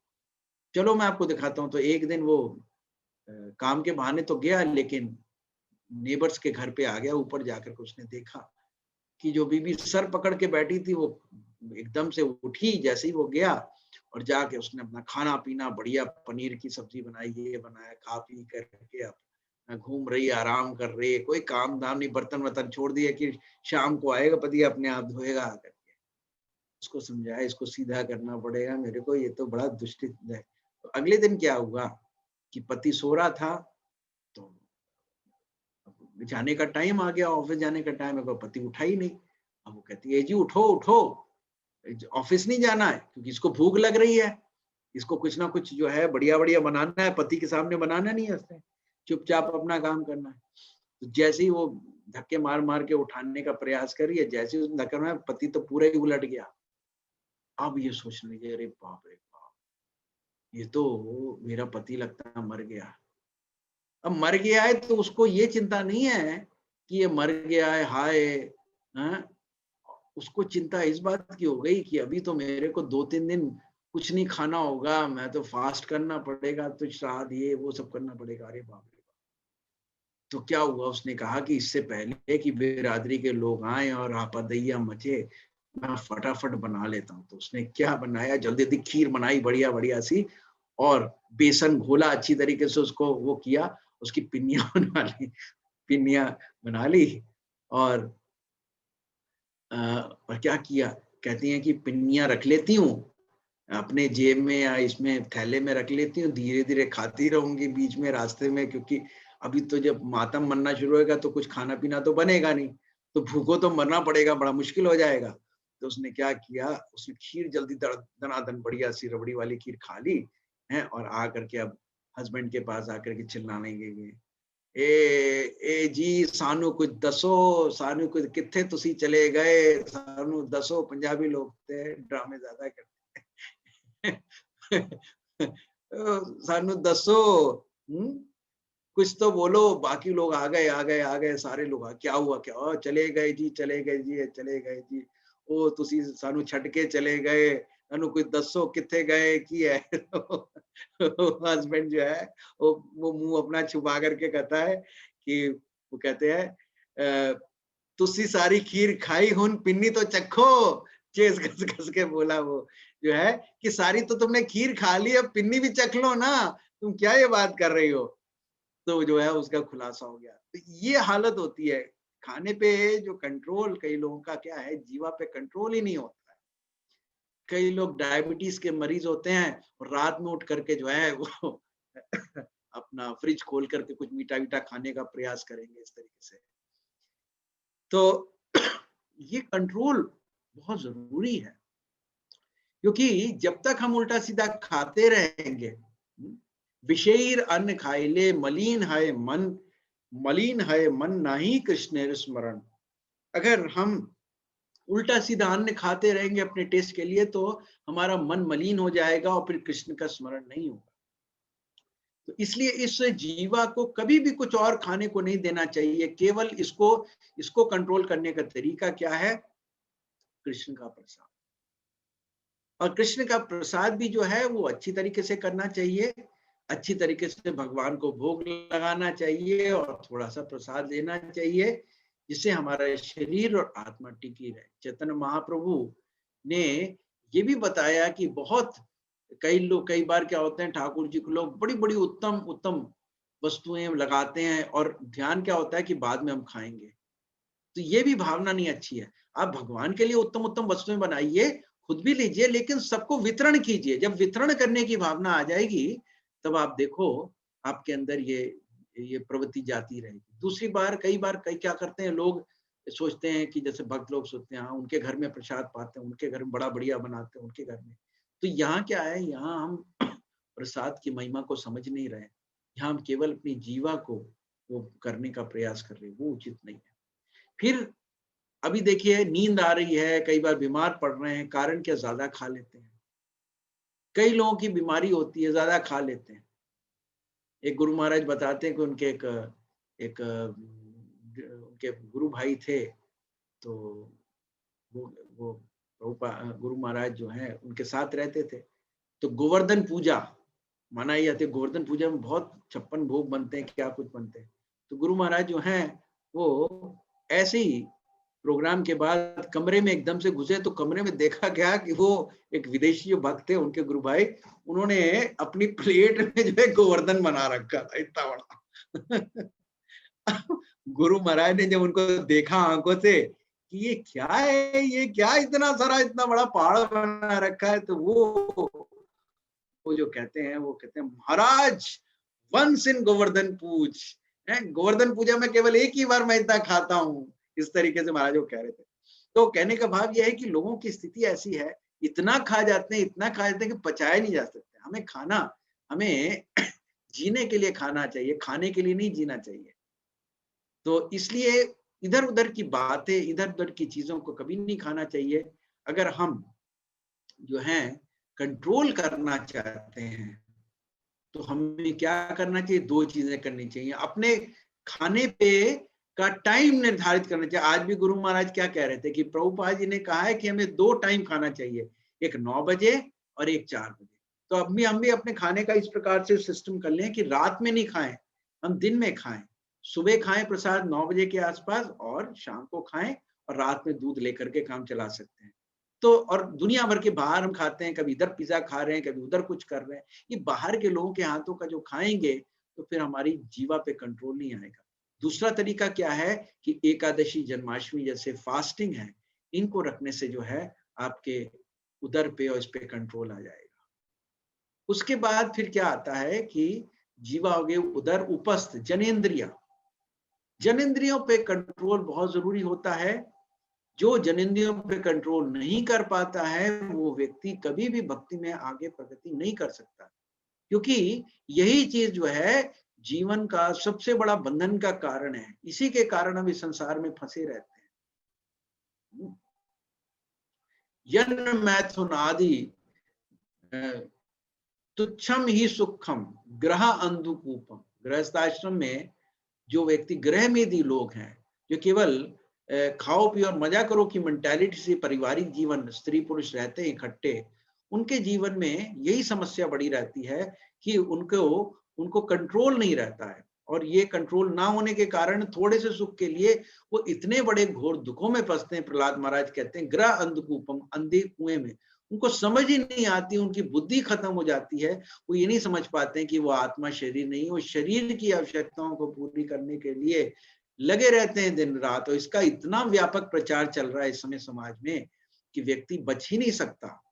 चलो मैं आपको दिखाता हूँ। तो एक दिन वो काम के बहाने तो गया, लेकिन नेबर्स के घर पे आ गया। ऊपर जाकर के उसने देखा कि जो बीबी सर पकड़ के बैठी थी वो एकदम से उठी। जैसे ही वो गया और जाके उसने अपना खाना पीना, बढ़िया पनीर की सब्जी बनाई, ये बनाया, खा पी करके अब घूम रही, आराम कर रही है, कोई काम धाम नहीं, बर्तन वर्तन छोड़ दिया कि शाम को आएगा पति अपने आप धोएगा आकर के। उसको समझाया इसको सीधा करना पड़ेगा मेरे को, ये तो बड़ा दुष्टित है। तो अगले दिन क्या हुआ कि पति सो रहा था, तो जाने का टाइम आ गया, ऑफिस जाने का टाइम है, पति उठा ही नहीं। अब वो कहती है जी उठो ऑफिस नहीं जाना है, क्योंकि इसको भूख लग रही है, इसको कुछ ना कुछ जो है बढ़िया बढ़िया बनाना है, पति के सामने बनाना नहीं है उसने, चुपचाप अपना काम करना है। तो जैसे ही वो धक्के मार के उठाने का प्रयास कर रही है, जैसे ही उसने धक्का मारा, पति तो पूरा ही उलट गया। अब ये सोचने लगे, अरे बाप रे बाप, ये तो मेरा पति लगता है मर गया। अब मर गया है तो उसको ये चिंता नहीं है कि ये मर गया है, हाय, उसको चिंता इस बात की हो गई कि अभी तो मेरे को 2-3 दिन कुछ नहीं खाना होगा, मैं तो फास्ट करना पड़ेगा, तो श्राद्ध ये वो सब करना पड़ेगा। अरे बाप रे। तो क्या हुआ, उसने कहा कि इससे पहले कि बिरादरी के लोग आए और आपदैया मचे, मैं फटाफट बना लेता हूँ। तो उसने क्या बनाया, जल्दी खीर बनाई बढ़िया बढ़िया सी, और बेसन घोला अच्छी तरीके से, उसको वो किया, उसकी पिन्नियां बना ली और क्या किया, कहती हैं कि पिन्नियां रख लेती हूँ अपने जेब में या इसमें थैले में रख लेती हूँ, धीरे धीरे खाती रहूंगी बीच में रास्ते में, क्योंकि अभी तो जब मातम बनना शुरू होगा तो कुछ खाना पीना तो बनेगा नहीं, तो भूखो तो मरना पड़ेगा, बड़ा मुश्किल हो जाएगा। तो उसने क्या किया, उसने खीर जल्दी दनादन बढ़िया सी रबड़ी वाली खीर खा ली है, और आकर के अब हस्बैंड के पास आकर के चिल्लाने लगे, ए जी सानू कुछ दसो, सानू कुछ किथे तुसी चले गए, सानू दसो। पंजाबी लोग थे, ड्रामे ज्यादा करते सानू दसो, कुछ तो बोलो। बाकी लोग आ गए आ गए आ गए, सारे लोग क्या हुआ क्या हुआ, चले गए जी चले गए जी चले गए जी, ओ तुसी सानू छड़ के चले गए, सानू कुछ दसो किथे गए की है हस्बैंड जो है वो मुंह अपना छुपा करके कहता है कि वो कहते हैं तुसी सारी खीर खाई हुन पिन्नी तो चखो, चेस घस घस के बोला वो जो है कि सारी तो तुमने खीर खा ली, अब पिन्नी भी चख लो ना, तुम क्या ये बात कर रही हो। तो जो है उसका खुलासा हो गया। तो ये हालत होती है खाने पे, जो कंट्रोल कई लोगों का क्या है, जीवा पे कंट्रोल ही नहीं होता है। कई लोग डायबिटीज के मरीज होते हैं और रात में उठ करके जो है वो अपना फ्रिज खोल करके कुछ मीठा मीठा खाने का प्रयास करेंगे इस तरीके से। तो ये कंट्रोल बहुत जरूरी है, क्योंकि जब तक हम उल्टा सीधा खाते रहेंगे, विषयीर अन्न खाइले मलिन है मन, मलिन है मन नाही कृष्ण स्मरण। अगर हम उल्टा सीधा अन्न खाते रहेंगे अपने टेस्ट के लिए, तो हमारा मन मलिन हो जाएगा और फिर कृष्ण का स्मरण नहीं होगा। तो इसलिए इस जीवा को कभी भी कुछ और खाने को नहीं देना चाहिए, केवल इसको कंट्रोल करने का तरीका क्या है, कृष्ण का प्रसाद। और कृष्ण का प्रसाद भी जो है वो अच्छी तरीके से करना चाहिए, अच्छी तरीके से भगवान को भोग लगाना चाहिए और थोड़ा सा प्रसाद लेना चाहिए, जिससे हमारा शरीर और आत्मा टिकी रहे। चैतन्य महाप्रभु ने ये भी बताया कि बहुत कई बार क्या होते हैं, ठाकुर जी को लोग बड़ी बड़ी उत्तम उत्तम वस्तुएं लगाते हैं और ध्यान क्या होता है कि बाद में हम खाएंगे। तो ये भी भावना नहीं अच्छी है। आप भगवान के लिए उत्तम उत्तम वस्तुएं बनाइए, खुद भी लीजिए, लेकिन सबको वितरण कीजिए। जब वितरण करने की भावना आ जाएगी, तब आप देखो आपके अंदर ये प्रवृत्ति जाती रहेगी। दूसरी बार कई क्या करते हैं लोग, सोचते हैं कि जैसे भक्त लोग सोचते हैं हाँ उनके घर में प्रसाद पाते हैं, उनके घर में बड़ा बढ़िया बनाते हैं उनके घर में। तो यहाँ क्या है, यहाँ हम प्रसाद की महिमा को समझ नहीं रहे, यहाँ हम केवल अपनी जीवा को वो करने का प्रयास कर रहे हैं, वो उचित नहीं है। फिर अभी देखिए नींद आ रही है, कई बार बीमार पड़ रहे हैं, कारण क्या, ज्यादा खा लेते हैं। कई लोगों की बीमारी होती है, ज्यादा खा लेते हैं। एक गुरु महाराज बताते हैं कि उनके एक उनके गुरु भाई थे, तो वो गुरु महाराज जो है उनके साथ रहते थे। तो गोवर्धन पूजा मनाई जाती है, गोवर्धन पूजा में बहुत 56 भोग बनते हैं, क्या कुछ बनते हैं। तो गुरु महाराज जो हैं वो ऐसे ही प्रोग्राम के बाद कमरे में एकदम से घुसे, तो कमरे में देखा गया कि वो एक विदेशी जो भक्त थे उनके गुरु भाई, उन्होंने अपनी प्लेट में जो है गोवर्धन बना रखा था इतना बड़ा गुरु महाराज ने जब उनको देखा आंखों से कि ये क्या है, ये क्या इतना सारा इतना बड़ा पहाड़ बना रखा है, तो वो जो कहते हैं, वो कहते हैं महाराज वंस इन गोवर्धन पूज है, गोवर्धन पूजा में केवल एक ही बार मैं इतना खाता हूँ, इस तरीके से महाराज वो कह रहे थे। तो कहने का भाव यह है कि लोगों की स्थिति ऐसी है, इतना खा जाते हैं, इतना खा जाते हैं कि पचाया नहीं जा सकते। हमें खाना, हमें जीने के लिए खाना चाहिए, खाने के लिए नहीं जीना चाहिए। तो इसलिए इधर उधर की बातें, इधर उधर की चीजों को कभी नहीं खाना चाहिए। अगर हम जो है कंट्रोल करना चाहते हैं, तो हमें क्या करना चाहिए, दो चीजें करनी चाहिए। अपने खाने पे का टाइम निर्धारित करना चाहिए। आज भी गुरु महाराज क्या कह रहे थे कि प्रभुपाद जी ने कहा है कि हमें 2 टाइम खाना चाहिए, एक 9 बजे और एक 4 बजे। तो अब भी हम भी अपने खाने का इस प्रकार से सिस्टम कर लें कि रात में नहीं खाएं, हम दिन में खाएं। सुबह खाएं प्रसाद 9 बजे के आसपास और शाम को खाएं, और रात में दूध लेकर के काम चला सकते हैं। तो और दुनिया भर के बाहर हम खाते हैं, कभी इधर पिज्जा खा रहे हैं, कभी उधर कुछ कर रहे हैं। ये बाहर के लोगों के हाथों का जो खाएंगे, तो फिर हमारी जीवा पे कंट्रोल नहीं आएगा। दूसरा तरीका क्या है कि एकादशी, जन्माष्टमी जैसे फास्टिंग है, इनको रखने से जो है आपके उदर पे और इस पे कंट्रोल आ जाएगा। उसके बाद फिर क्या आता है कि जीवा हो गए उदर, उपस्थ जनेंद्रिया, जनेंद्रियों पे कंट्रोल बहुत जरूरी होता है। जो जनिंद्रियों पे कंट्रोल नहीं कर पाता है वो व्यक्ति कभी भी भक्ति में आगे प्रगति नहीं कर सकता, क्योंकि यही चीज जो है जीवन का सबसे बड़ा बंधन का कारण है। इसी के कारण हम इस संसार में फंसे रहते हैं। यन्न मैथुनादि तुच्छम ही सुखम ग्रह अंधुकूपम। गृहस्थाश्रम में जो व्यक्ति गृहमेधी लोग हैं, जो केवल खाओ पियो और मजा करो की मेंटालिटी से पारिवारिक जीवन स्त्री पुरुष रहते हैं इकट्ठे, उनके जीवन में यही समस्या बड़ी रहती है कि उनको कंट्रोल नहीं रहता है। और ये कंट्रोल ना होने के कारण थोड़े से सुख के लिए वो इतने बड़े घोर दुखों में फंसते हैं। प्रहलाद महाराज कहते हैं ग्रह अंधकूपम, अंधे कुएं में। उनको समझ ही नहीं आती, उनकी बुद्धि खत्म हो जाती है। वो ये नहीं समझ पाते हैं कि वो आत्मा शरीर नहीं, वो शरीर की आवश्यकताओं को पूरी करने के लिए लगे रहते हैं दिन रात। और इसका इतना व्यापक प्रचार चल रहा है इस समय समाज में कि व्यक्ति बच ही नहीं सकता।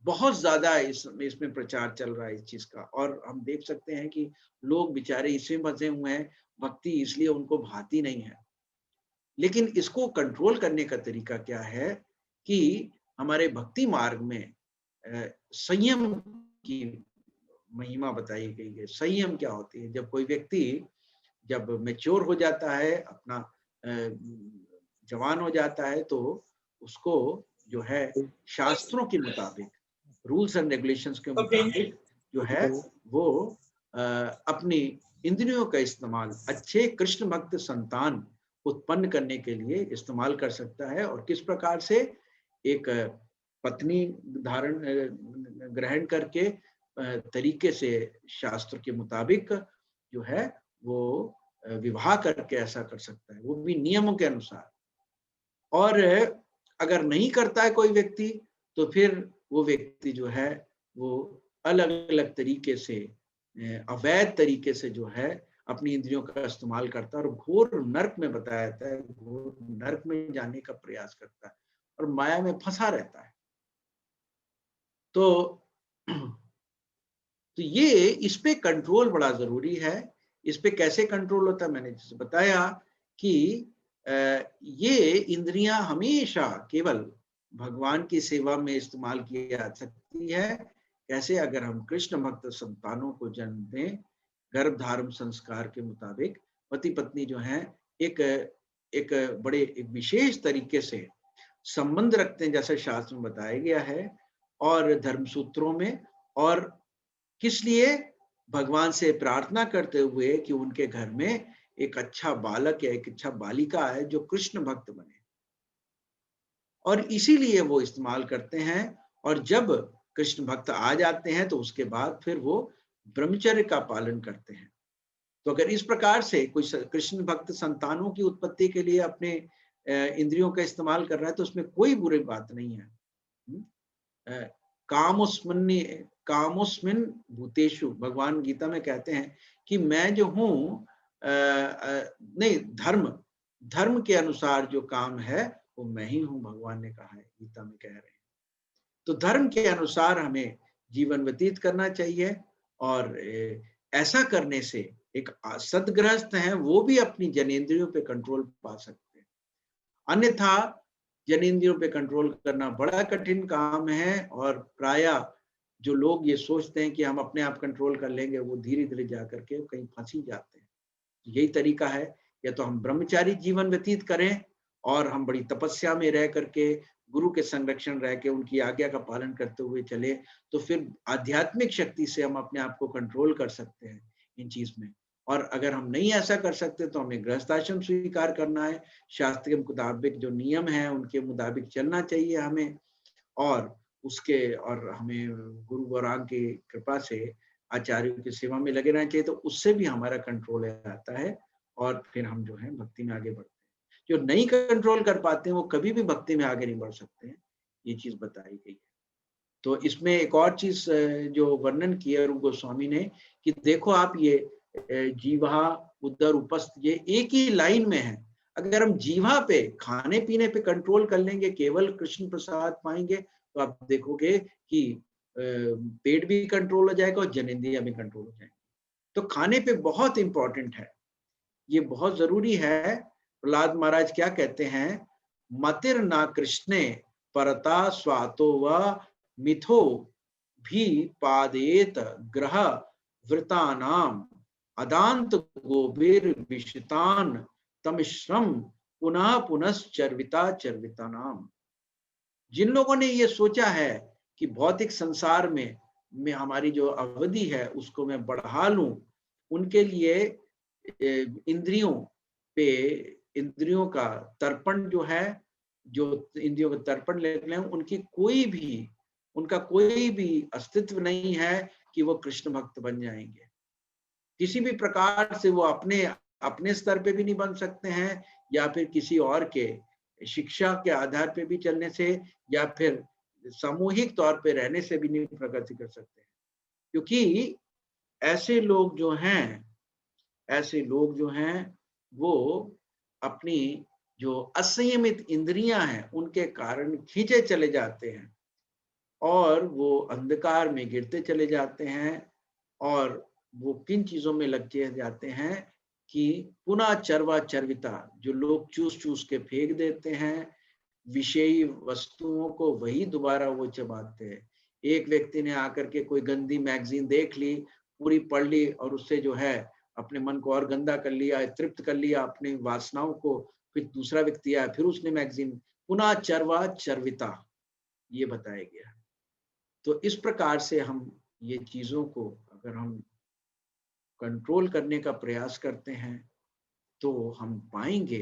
बहुत ज्यादा इसमें प्रचार चल रहा है इस चीज का। और हम देख सकते हैं कि लोग बेचारे इसमें फंसे हुए हैं, भक्ति इसलिए उनको भाती नहीं है। लेकिन इसको कंट्रोल करने का तरीका क्या है कि हमारे भक्ति मार्ग में संयम की महिमा बताई गई है। संयम क्या होती है? जब कोई व्यक्ति जब मैच्योर हो जाता है, अपना जवान हो जाता है, तो उसको जो है शास्त्रों के मुताबिक, रूल्स एंड रेगुलेशंस के मुताबिक जो है वो अपनी इंद्रियों का इस्तेमाल अच्छे कृष्ण भक्त संतान उत्पन्न करने के लिए इस्तेमाल कर सकता है। और किस प्रकार से? एक पत्नी धारण ग्रहण करके तरीके से शास्त्र के मुताबिक जो है वो विवाह करके ऐसा कर सकता है, वो भी नियमों के अनुसार। और अगर नहीं करता है कोई व्यक्ति, तो फिर वो व्यक्ति जो है वो अलग अलग तरीके से, अवैध तरीके से जो है अपनी इंद्रियों का इस्तेमाल करता है और घोर नर्क में बताया जाता है, घोर नर्क में जाने का प्रयास करता है और माया में फंसा रहता है। तो ये इस पे कंट्रोल बड़ा जरूरी है। इस पे कैसे कंट्रोल होता है? मैंने जैसे बताया कि ये इंद्रियां हमेशा केवल भगवान की सेवा में इस्तेमाल की जा सकती है। कैसे? अगर हम कृष्ण भक्त संतानों को जन्म दें गर्भ धारण संस्कार के मुताबिक, पति पत्नी जो हैं एक बड़े एक विशेष तरीके से संबंध रखते हैं, जैसा शास्त्र में बताया गया है और धर्म सूत्रों में। और किस लिए? भगवान से प्रार्थना करते हुए कि उनके घर में एक अच्छा बालक या एक अच्छा बालिका है जो कृष्ण भक्त बने। और इसीलिए वो इस्तेमाल करते हैं। और जब कृष्ण भक्त आ जाते हैं तो उसके बाद फिर वो ब्रह्मचर्य का पालन करते हैं। तो अगर इस प्रकार से कोई कृष्ण भक्त संतानों की उत्पत्ति के लिए अपने इंद्रियों का इस्तेमाल कर रहा है तो उसमें कोई बुरी बात नहीं है। कामोस्मिन भूतेषु, भगवान गीता में कहते हैं कि मैं जो हूँ नहीं, धर्म के अनुसार जो काम है वो मैं ही हूँ, भगवान ने कहा है, गीता में कह रहे हैं। तो धर्म के अनुसार हमें जीवन व्यतीत करना चाहिए। और ऐसा करने से एक सद्गृहस्थ है वो भी अपनी जनेंद्रियों पे कंट्रोल पा सकते हैं। अन्यथा जनेंद्रियों पे कंट्रोल करना बड़ा कठिन काम है। और प्रायः जो लोग ये सोचते हैं कि हम अपने आप कंट्रोल कर लेंगे, वो धीरे धीरे जाकर के कहीं फंस ही जाते हैं। यही तरीका है, या तो हम ब्रह्मचारी जीवन व्यतीत करें और हम बड़ी तपस्या में रह करके गुरु के संरक्षण रह के उनकी आज्ञा का पालन करते हुए चले, तो फिर आध्यात्मिक शक्ति से हम अपने आप को कंट्रोल कर सकते हैं इन चीज में। और अगर हम नहीं ऐसा कर सकते तो हमें गृहस्थाश्रम स्वीकार करना है, शास्त्र के मुताबिक जो नियम है उनके मुताबिक चलना चाहिए हमें। और हमें गुरु गौरांग की कृपा से आचार्यों की सेवा में लगे रहना चाहिए, तो उससे भी हमारा कंट्रोल आता है और फिर हम जो है भक्ति में आगे बढ़ते हैं। जो नहीं कंट्रोल कर पाते हैं वो कभी भी भक्ति में आगे नहीं बढ़ सकते हैं, ये चीज बताई गई है। तो इसमें एक और चीज जो वर्णन किया रूप गोस्वामी ने कि देखो आप ये जीवा उदर उपस्थ ये एक ही लाइन में है। अगर हम जीवा पे खाने पीने पे कंट्रोल कर लेंगे, केवल कृष्ण प्रसाद पाएंगे, तो आप देखोगे कि पेट भी कंट्रोल हो जाएगा और जनेंद्रियां भी कंट्रोल हो जाएंगी। तो खाने पे बहुत इंपॉर्टेंट है, ये बहुत जरूरी है। प्रहलाद महाराज क्या कहते हैं? मतिर न कृष्णे परता स्वातो व मिथो भी पादेत ग्रह वृतानाम अदांत गोबीर विशितान तमिश्रम पुनः पुनश्चर्विता चर्विता नाम। जिन लोगों ने ये सोचा है कि भौतिक संसार में हमारी जो अवधि है उसको मैं बढ़ा लूं, उनके लिए इंद्रियों पे, इंद्रियों का तर्पण जो है, जो इंद्रियों का तर्पण ले रहे हैं, उनका कोई भी अस्तित्व नहीं है कि वो कृष्ण भक्त बन जाएंगे। किसी भी प्रकार से वो अपने स्तर पे भी नहीं बन सकते हैं, या फिर किसी और के शिक्षा के आधार पे भी चलने से, या फिर सामूहिक तौर पे रहने से भी नहीं प्रगति कर सकते हैं। क्योंकि ऐसे लोग जो हैं वो अपनी जो असंयमित इंद्रियां हैं उनके कारण खींचे चले जाते हैं और वो अंधकार में गिरते चले जाते हैं, और वो किन चीजों में लग जाते हैं कि पुनः चरवा चर्विता, जो लोग चूस के फेंक देते हैं विषयी वस्तुओं को, वही दोबारा वो चबाते हैं। एक व्यक्ति ने आकर के कोई गंदी मैगजीन देख ली, पूरी पढ़ ली और उससे जो है अपने मन को और गंदा कर लिया, तृप्त कर लिया अपनी वासनाओं को। फिर दूसरा व्यक्ति आया, फिर उसने मैगजीन, पुनः चरवा चर्विता, ये बताया गया। तो इस प्रकार से हम ये चीजों को अगर हम कंट्रोल करने का प्रयास करते हैं तो हम पाएंगे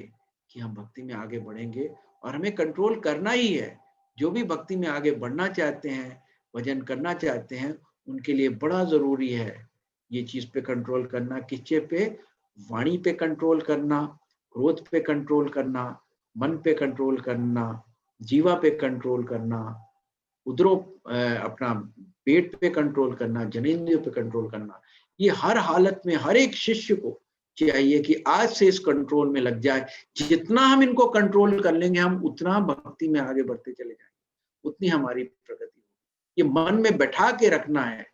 कि हम भक्ति में आगे बढ़ेंगे, और हमें कंट्रोल करना ही है। जो भी भक्ति में आगे बढ़ना चाहते हैं, भजन करना चाहते हैं, उनके लिए बड़ा जरूरी है ये चीज पे कंट्रोल करना। किसचे पे? वाणी पे कंट्रोल करना, क्रोध पे कंट्रोल करना, मन पे कंट्रोल करना, जीवा पे कंट्रोल करना, उधरों अपना पेट पे कंट्रोल करना, जनेंद्रियों पे कंट्रोल करना। ये हर हालत में हर एक शिष्य को चाहिए कि आज से इस कंट्रोल में लग जाए। जितना हम इनको कंट्रोल कर लेंगे, हम उतना भक्ति में आगे बढ़ते चले जाएंगे, उतनी हमारी प्रगति होगी। ये मन में बैठा के रखना है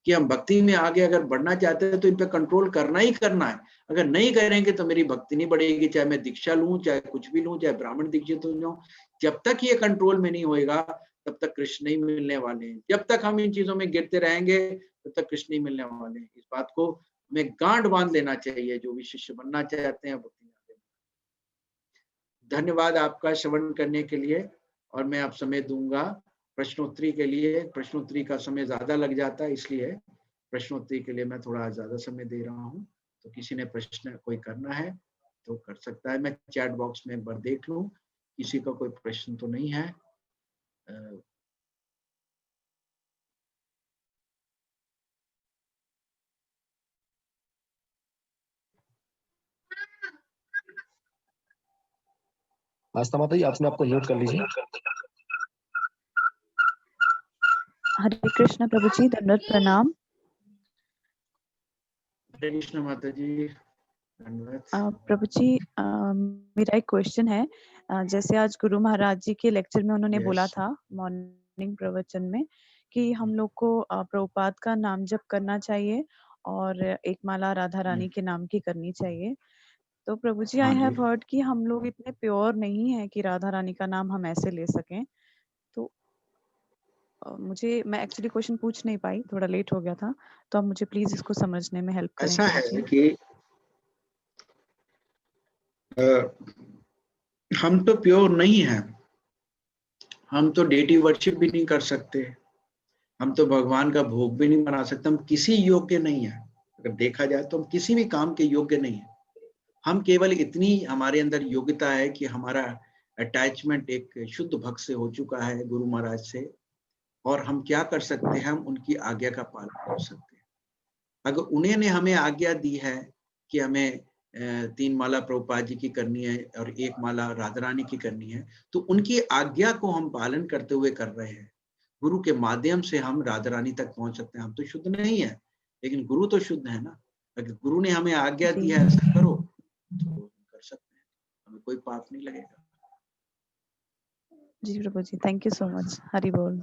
कि हम भक्ति में आगे अगर बढ़ना चाहते हैं तो इन पे कंट्रोल करना ही करना है। अगर नहीं करेंगे तो मेरी भक्ति नहीं बढ़ेगी, चाहे मैं दीक्षा लूं, चाहे कुछ भी लूं, चाहे ब्राह्मण दीक्षित हो जाऊं। जब तक ये कंट्रोल में नहीं होएगा तब तक कृष्ण नहीं मिलने वाले हैं। जब तक हम इन चीजों में गिरते रहेंगे तब तक कृष्ण नहीं मिलने वाले हैं। इस बात को हमें गांठ बांध लेना चाहिए, जो भी शिष्य बनना चाहते हैं भक्ति में आगे। धन्यवाद आपका श्रवण करने के लिए, और मैं अब समय दूंगा प्रश्नोत्तरी के लिए। प्रश्नोत्तरी का समय ज्यादा लग जाता है, इसलिए प्रश्नोत्तरी के लिए मैं थोड़ा ज्यादा समय दे रहा हूँ। तो किसी ने प्रश्न कोई करना है तो कर सकता है। मैं चैट बॉक्स में एक बार देख लूं, किसी का कोई प्रश्न तो नहीं है। आस्था माता जी, आपने आपको म्यूट कर लीजिए। हरे कृष्ण प्रभु जी, दंडवत प्रणाम। हरे कृष्ण माता जी, प्रभु जी, मेरा एक क्वेश्चन है। जैसे आज गुरु महाराज जी के लेक्चर में उन्होंने बोला था मॉर्निंग प्रवचन में कि हम लोग को प्रभुपाद का नाम जप करना चाहिए और एक माला राधा रानी के नाम की करनी चाहिए। तो प्रभु जी, आई हैव हर्ड कि हम लोग इतने प्योर नहीं है कि राधा रानी का नाम हम ऐसे ले सकें। तो मैं एक्चुअली क्वेश्चन पूछ नहीं पाई, थोड़ा लेट हो गया था, तो आप मुझे प्लीज इसको समझने में हेल्प करें। ऐसा है कि हम तो प्योर नहीं है, हम तो डेटी वर्शिप भी नहीं कर सकते, हम तो भगवान का भोग भी नहीं बना सकते, हम किसी योग्य नहीं है। अगर देखा जाए तो हम किसी भी काम के योग्य नहीं है। हम केवल इतनी हमारे अंदर योग्यता है कि हमारा अटैचमेंट एक शुद्ध भक्त से हो चुका है, गुरु महाराज से, और हम क्या कर सकते हैं, हम उनकी आज्ञा का पालन कर सकते हैं। अगर उन्हें ने हमें आज्ञा दी है कि हमें 3 माला प्रभुपाद जी की करनी है और 1 माला राधा रानी की करनी है, तो उनकी आज्ञा को हम पालन करते हुए कर रहे हैं। गुरु के माध्यम से हम राधा रानी तक पहुंच सकते हैं। हम तो शुद्ध नहीं है, लेकिन गुरु तो शुद्ध है ना। अगर गुरु ने हमें आज्ञा दी है ऐसा करो तो कर सकते हैं, हमें कोई पाप नहीं लगेगा। जी प्रभु जी, thank you so much. Hari बोल।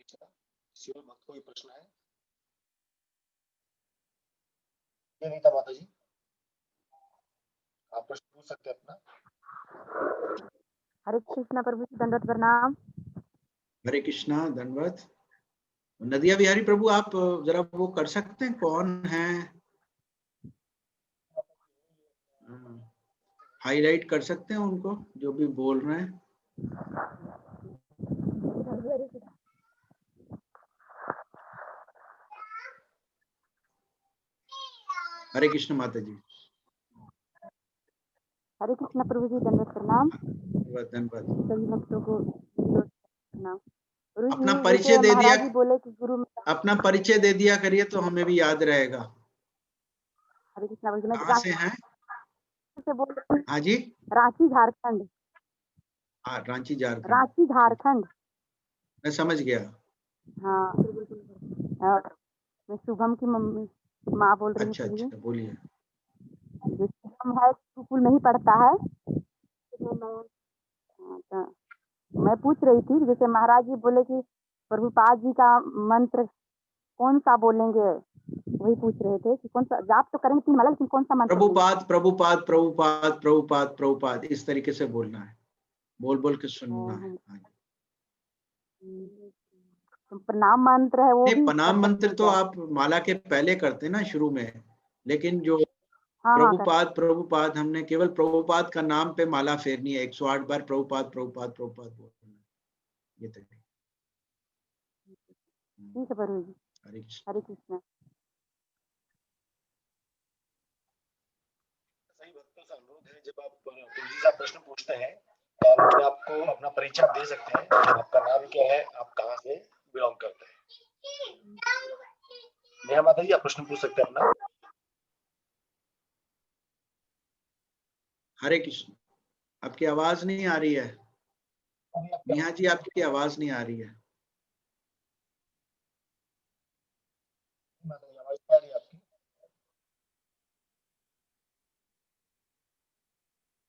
कृष्णा। किसी और भक्त को कोई प्रश्न है? ये नीता माता जी, आप प्रश्न पूछ सकते हैं अपना। हरे कृष्णा प्रभु जी, दंडवत प्रणाम। हरे कृष्णा, दंडवत। नदिया बिहारी प्रभु, आप जरा वो कर सकते हैं, कौन है, हाईलाइट कर सकते हैं उनको जो भी बोल रहे हैं। हरे कृष्ण माता जी। हरे कृष्णा प्रभु जी, दंडवत प्रणाम। धन्यवाद। सभी भक्तों को प्रणाम। गुरु अपना जी, परिचय जैसे दे दिया, महाराज जी बोले कि गुरु में अपना परिचय दे दिया करिए तो हमें भी याद रहेगा। हरे कृष्णा प्रभु जी, मैं कहाँ से हैं? से बोल रही हूँ। हाँ जी, रांची झारखंड। हाँ, रांची झारखंड। रांची झारखंड। मैं समझ गया। हाँ, और मैं शुभम की मम्मी माँ बोल रही हूँ। अच्छा, बोलिए। जो शुभम है स्कूल में ही पढ़ता है। हाँ, तो मैं पूछ रही थी, जैसे महाराज जी बोले कि प्रभुपाद जी का मंत्र कौन सा बोलेंगे, वही पूछ रहे थे कि कौन सा जाप तो करेंगे 3 माला, लेकिन कौन सा मंत्र प्रभुपाद प्रभुपाद प्रभुपाद प्रभुपाद प्रभुपाद, इस तरीके से बोलना है, बोल बोल के सुनना है। हाँ जी। तो प्रणाम मंत्र है वो भी प्रणाम मंत्र तो आप माला के पहले करते ना शुरू में, लेकिन जो प्रभुपाद प्रभुपाद, हमने केवल प्रभुपाद का नाम पे माला फेरनी है, 108 बार प्रभुपाद प्रभुपाद प्रभुपाद बोलना है, ये तरीका। ठीक है प्रभु जी। हरे कृष्ण। सही भक्तों से अनुरोध है, जब आप प्रभु जी से प्रश्न पूछते हैं तो आप अपने आप को अपना परिचय दे सकते हैं। आपका नाम क्या है, आप कहाँ से बिलोंग करते हैं। नेहा माता जी, आप प्रश्न पूछ सकते हैं अपना। हरे कृष्ण। आपकी आवाज नहीं आ रही है नेहा जी, आपकी आवाज नहीं आ रही है। आवाज आ रही है आपकी?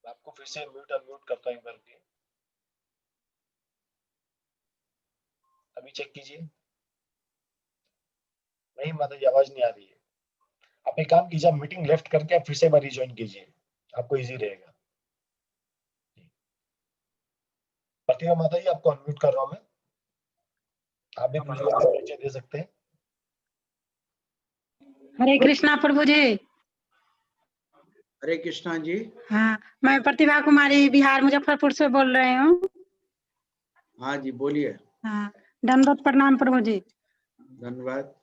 आपको फिर से म्यूट अनम्यूट करता हूं करके, अभी चेक कीजिए। नहीं माता जी, आवाज नहीं आ रही है। आप एक काम कीजिए, मीटिंग लेफ्ट करके आप फिर से बार रिज्वाइन कीजिए, आपको इजी रहेगा। प्रतिभा माता जी, आपको अनम्यूट कर रहा हूं मैं, आप भी परिचय दे सकते हैं। हरे कृष्णा प्रभु जी। हरे कृष्णा जी। हाँ, मैं प्रतिभा कुमारी बिहार मुजफ्फरपुर से बोल रही हूँ। हाँ जी, बोलिए। हाँ, दंडवत प्रणाम प्रभु जी। धन्यवाद।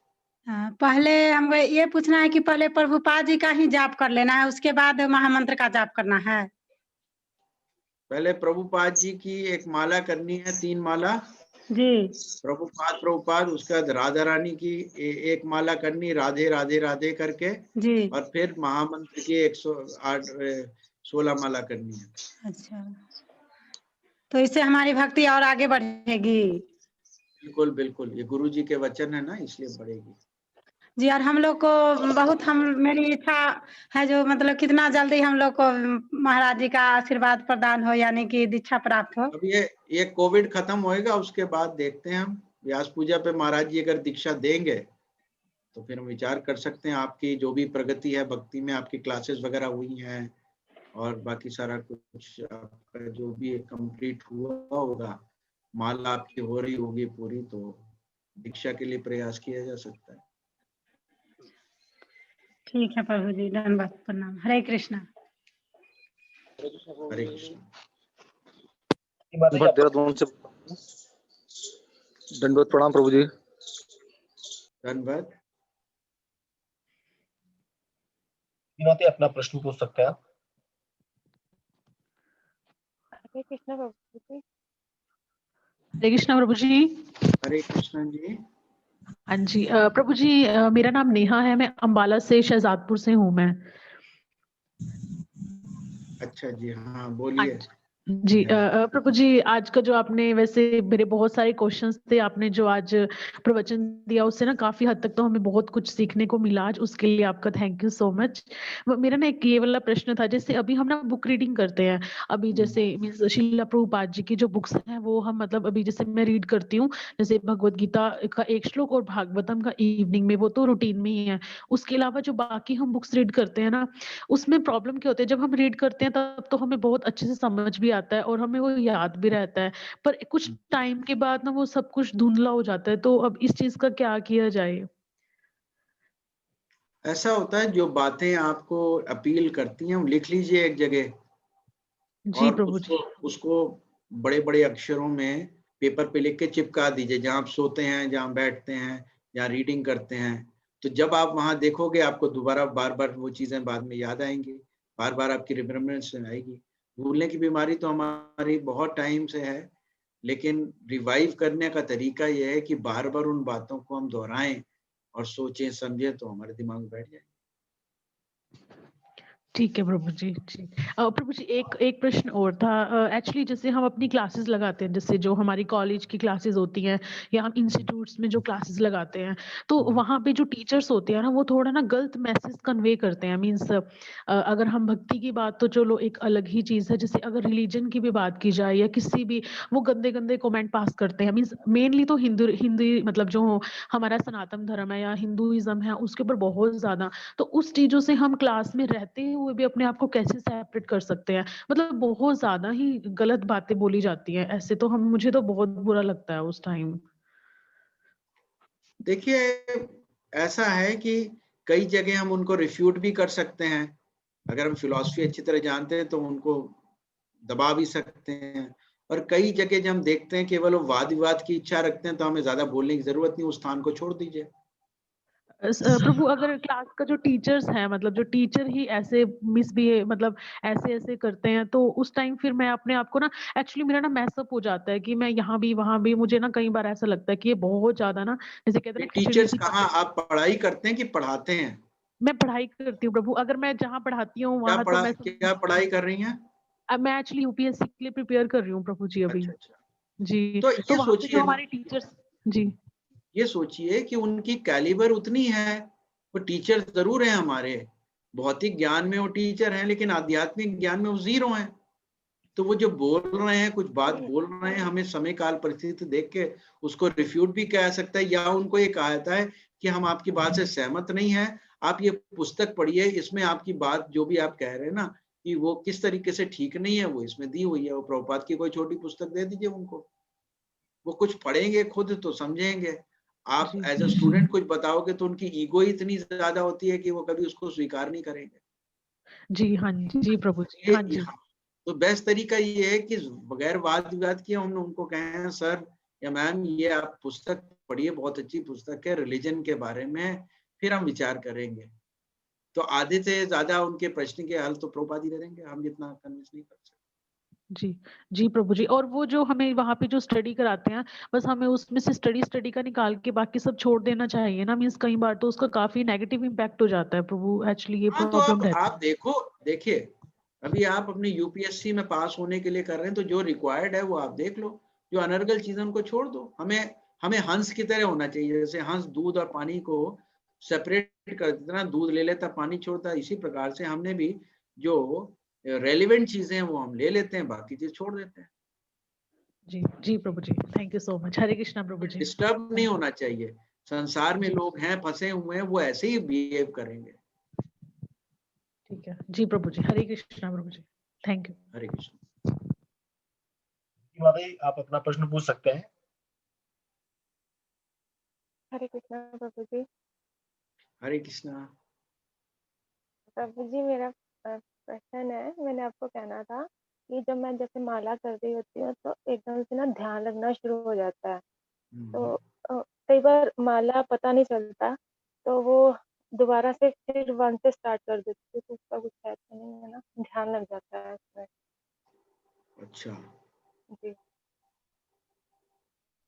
हाँ, पहले हमको ये पूछना है कि पहले प्रभुपाद जी का ही जाप कर लेना है, उसके बाद महामंत्र का जाप करना है। पहले प्रभुपाद जी की एक माला करनी है, 3 माला जी। प्रभुपाद प्रभुपाद, उसके बाद राधा रानी की एक माला करनी, राधे राधे राधे करके जी। और फिर महामंत्र की 108 16 माला करनी है। अच्छा, तो इससे हमारी भक्ति और आगे बढ़ेगी। बिल्कुल बिल्कुल, ये गुरु जी के वचन है ना, इसलिए बढ़ेगी जी। और हम लोग को बहुत मेरी इच्छा है जो मतलब कितना जल्दी हम लोग को महाराज जी का आशीर्वाद प्रदान हो, यानी कि दीक्षा प्राप्त हो। अब ये कोविड खत्म होएगा, उसके बाद देखते हैं हम। व्यास पूजा पे महाराज जी अगर दीक्षा देंगे तो फिर हम विचार कर सकते हैं। आपकी जो भी प्रगति है भक्ति में, आपकी क्लासेस वगैरह हुई हैं और बाकी सारा कुछ आपका जो भी कंप्लीट हुआ होगा, माला आपकी हो रही होगी पूरी, तो दीक्षा के लिए प्रयास किया जा सकता है। ठीक है प्रभु जी, धन्यवाद प्रणाम। हरे कृष्णा। हरे कृष्ण। देहरादून से दंडवत प्रणाम प्रभु जी। धन्यवाद। अपना प्रश्न पूछ सकते हैं आप। हरे कृष्णा प्रभु जी। हरे कृष्णा प्रभु जी। हरे कृष्ण जी। हाँ जी प्रभु जी, मेरा नाम नेहा है, मैं अंबाला से शहजादपुर से हूँ मैं। अच्छा जी, हाँ बोलिए। जी प्रभु जी, आज का जो आपने, वैसे मेरे बहुत सारे क्वेश्चंस थे, आपने जो आज प्रवचन दिया उससे ना काफी हद तक तो हमें बहुत कुछ सीखने को मिला आज, उसके लिए आपका थैंक यू सो मच। मेरा ना एक ये वाला प्रश्न था, जैसे अभी हम ना बुक रीडिंग करते हैं, अभी जैसे मीन्स श्रीला प्रभुपाद जी की जो बुक्स हैं वो हम मतलब अभी जैसे मैं रीड करती हूँ, जैसे भगवत गीता का एक श्लोक और भागवतम का इवनिंग में, वो तो रूटीन में ही है। उसके अलावा जो बाकी हम बुक्स रीड करते हैं ना, उसमें प्रॉब्लम क्या होती है, जब हम रीड करते हैं तब तो हमें बहुत अच्छे से समझ भी आता है और हमें वो याद भी रहता है, पर कुछ टाइम के बाद ना वो सब कुछ धुंधला हो जाता है, तो अब इस चीज का क्या किया जाए? ऐसा होता है, जो बातें आपको अपील करती हैं वो लिख लीजिए एक जगह, जी और प्रभु उसको जी। उसको बड़े बड़े अक्षरों में पेपर पे लिख के चिपका दीजिए, जहाँ आप सोते हैं, जहाँ बैठते हैं, जहाँ रीडिंग करते हैं। तो जब आप वहाँ देखोगे, आपको दोबारा बार बार वो चीजें बाद में याद आएंगी, बार बार आपकी रिमेम्बरेंस में आएगी। भूलने की बीमारी तो हमारी बहुत टाइम से है, लेकिन रिवाइव करने का तरीका यह है कि बार बार उन बातों को हम दोहराएं और सोचें समझें, तो हमारे दिमाग में बैठ जाए। ठीक है प्रभु जी। जी प्रभु जी, एक एक प्रश्न और था। एक्चुअली जैसे हम अपनी क्लासेस लगाते हैं, जैसे जो हमारी कॉलेज की क्लासेस होती हैं या हम इंस्टीट्यूट्स में जो क्लासेस लगाते हैं, तो वहाँ पे जो टीचर्स होते हैं ना, वो थोड़ा ना गलत मैसेज कन्वे करते हैं। मीन्स अगर हम भक्ति की बात, तो चलो एक अलग ही चीज है, जैसे अगर रिलीजन की भी बात की जाए या किसी भी, वो गंदे गंदे कमेंट पास करते हैं। मीन्स मेनली तो हिंदू हिंदी मतलब जो हमारा सनातन धर्म है या हिंदुइज्म है, उसके ऊपर बहुत ज्यादा। तो उस चीजों से हम क्लास में रहते हुए भी अपने आप को कैसे सेपरेट कर सकते हैं? मतलब बहुत ज्यादा ही गलत बातें बोली जाती हैं ऐसे, तो हम, मुझे तो बहुत बुरा लगता है उस टाइम। देखिए, ऐसा है कि कई जगह हम उनको रिफ्यूट भी कर सकते हैं। अगर हम फिलॉसफी अच्छी तरह जानते हैं तो उनको दबा भी सकते हैं। और कई जगह जब हम देखते हैं केवल वो वाद विवाद की इच्छा रखते हैं, तो हमें ज्यादा बोलने की जरूरत नहीं, उस स्थान को छोड़ दीजिए। प्रभु, अगर क्लास का जो टीचर्स है, मतलब जो टीचर ही ऐसे मिसबिहेव, मतलब ऐसे ऐसे करते हैं, तो उस टाइम फिर मैं अपने आप को ना, एक्चुअली मेरा ना मैसअप हो जाता है कि मैं यहाँ भी वहां भी, मुझे ना कई बार ऐसा लगता है कि ये बहुत ज्यादा ना, जैसे कहते हैं ना, खिचड़ी टीचर्स सी कहाँ, पक। आप पढ़ाई करते हैं कि पढ़ाते हैं? मैं पढ़ाई करती हूँ प्रभु, अगर मैं जहाँ पढ़ाती हूँ वहां तो मैं क्या पढ़ाई कर रही हैं? अब मैं एक्चुअली यूपीएससी के लिए प्रिपेयर कर रही हूँ प्रभु जी अभी। अच्छा अच्छा। जी, तो तो ये वहां पे सोचिए जो ना, हमारे टीचर्स। जी। ये सोचिए कि उनकी कैलिबर उतनी है, वो टीचर जरूर हैं हमारे, भौतिक ज्ञान में वो टीचर हैं, लेकिन आध्यात्मिक ज्ञान में वो जीरो हैं। तो वो जो बोल रहे हैं, कुछ बात बोल रहे हैं, हमें समय काल परिस्थिति देख के उसको रिफ्यूट भी कह सकता है, या उनको ये कहा जाता है कि हम आपकी बात से सहमत नहीं है, आप ये पुस्तक पढ़िए, इसमें आपकी बात जो भी आप कह रहे हैं ना कि वो किस तरीके से ठीक नहीं है, वो इसमें दी हुई है। वो प्रभुपाद की कोई छोटी पुस्तक दे दीजिए उनको, वो कुछ पढ़ेंगे खुद तो समझेंगे। आप जी। एज अ स्टूडेंट कुछ बताओगे तो उनकी ईगो इतनी ज्यादा होती है कि वो कभी उसको स्वीकार नहीं करेंगे। जी हाँ जी, जी प्रभु जी, हाँ ये जी। तो बेस्ट तरीका ये है कि बगैर वाद विवाद किए हम उनको कहें, सर या मैम, ये आप पुस्तक पढ़िए, बहुत अच्छी पुस्तक है रिलीजन के बारे में, फिर हम विचार करेंगे। तो आधे से ज्यादा उनके प्रश्न के हल तो प्रभुपाद ही दे देंगे, हम जितना कन्विंस नहीं कर सकते। जी, जी प्रभु जी। और वो जो हमें वहाँ पे जो स्टडी कराते हैं, बस हमें उसमें से स्टडी का निकाल के बाकी सब छोड़ देना चाहिए ना। मीन्स कई बार तो उसका काफी नेगेटिव इम्पैक्ट हो जाता है प्रभु, एक्चुअली ये हाँ, तो प्रॉब्लम रहती आप देखो, देखिए, अभी आप अपने यूपीएससी में पास होने के लिए कर रहे हैं, तो जो रिक्वायर्ड है वो आप देख लो, जो अनर्गल चीजें उनको छोड़ दो। हमें हमें हंस की तरह होना चाहिए, जैसे हंस दूध और पानी को सेपरेट कर देता ना, दूध ले लेता पानी छोड़ता, इसी प्रकार से हमने भी जो रेलिवेंट चीजें हैं वो हम ले लेते हैं, बाकी चीज छोड़ देते हैं। जी। जी प्रभु जी, thank you so much. Hare Krishna प्रभु जी। डिस्टर्ब नहीं होना चाहिए। संसार में जी, लोग हैं, फंसे हुए हैं, वो ऐसे ही बिहेव करेंगे। ठीक है जी प्रभु जी, हरे कृष्णा प्रभु जी, थैंक यू। हरे कृष्ण। भाई आप अपना प्रश्न पूछ सकते हैं। हरे कृष्णा प्रभु जी। हरे कृष्णा। प्रभु जी, मेरा प्रश्न है, मैंने आपको कहना था कि जब मैं जैसे माला कर रही होती हूँ तो एकदम से ना ध्यान लगना शुरू हो जाता है। तो कई बार माला पता नहीं चलता, तो वो दोबारा से फिर 1 से स्टार्ट कर देती हूँ, तो उसका कुछ ऐसा नहीं है ना, ध्यान लग जाता है उसमें। अच्छा, जी।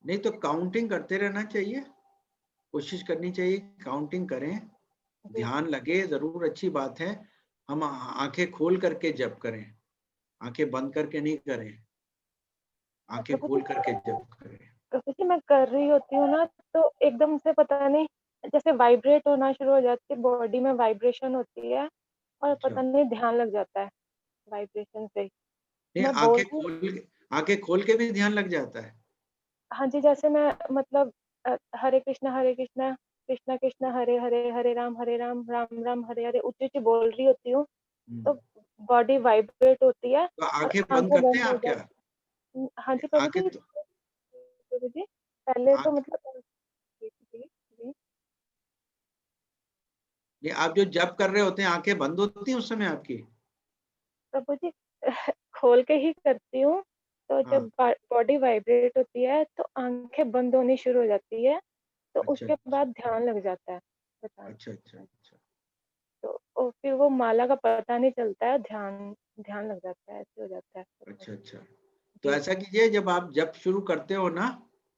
नहीं तो काउंटिंग करते रहना चाहिए, कोशिश करनी चाहिए, काउंटिंग करें, जी। ध्यान लगे, जरूर अच्छी बात है। हम आंखें खोल करके जप करें, आंखें बंद करके नहीं करें, आंखें खोल करके जप करें। प्रभु जी मैं कर रही होती हूँ ना, तो एकदम से पता नहीं जैसे वाइब्रेट होना शुरू हो जाती है, बॉडी में वाइब्रेशन होती है और अच्छा, पता नहीं ध्यान लग जाता है वाइब्रेशन से। नहीं मैं बोल रही आंखें खोल के भी ध्यान लग जाता है। हाँ जी, जैसे मैं मतलब हरे कृष्णा कृष्णा कृष्णा हरे हरे, हरे राम राम राम हरे हरे ऊँची-ऊँची बोल रही होती हूँ, तो बॉडी वाइब्रेट होती है तो और आंखें बंद आँखें करते बंद हैं हो आप क्या? जाती। हाँ जी प्रभु आंखें जी, तो प्रभु जी, पहले तो आंख मतलब जी, जी, जी। नहीं, आप जो जप कर रहे होते हैं आंखें बंद होती हैं उस समय आपकी? प्रभु जी खोल के ही करती हूँ, तो हाँ, जब बॉडी वाइब्रेट होती है तो आँखें बंद होनी शुरू हो जाती है, तो अच्छा, उसके बाद ध्यान लग जाता है। बताएँ। अच्छा, अच्छा, अच्छा। तो फिर वो माला का पता नहीं चलता है, ध्यान ध्यान लग जाता है, ऐसे हो जाता है। अच्छा, अच्छा। तो जी, ऐसा कीजिए, जब आप जप शुरू करते हो ना,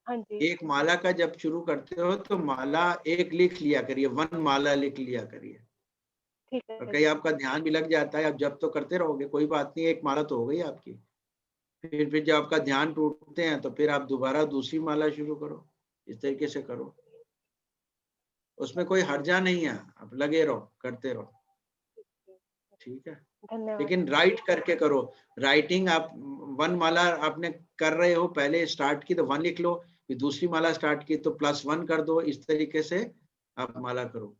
हाँ जी, एक माला का जप शुरू करते हो तो माला एक लिख लिया करिए, 1 माला लिख लिया करिए। ठीक और है कहीं जी। आपका ध्यान भी लग जाता है, आप जप तो करते रहोगे, कोई बात नहीं, एक माला तो हो गई आपकी। फिर जब आपका ध्यान टूटते हैं तो फिर आप दोबारा दूसरी माला शुरू करो, इस तरीके से करो। उसमें कोई हर्जा नहीं है, आप लगे रहो, करते रहो, ठीक है? धन्यवाद लेकिन प्रभु जी। राइट करके करो। राइटिंग आप 1 माला आपने कर रहे हो, पहले स्टार्ट की तो 1 लिख लो, फिर दूसरी माला स्टार्ट की तो +1 कर दो, इस तरीके से आप माला करो।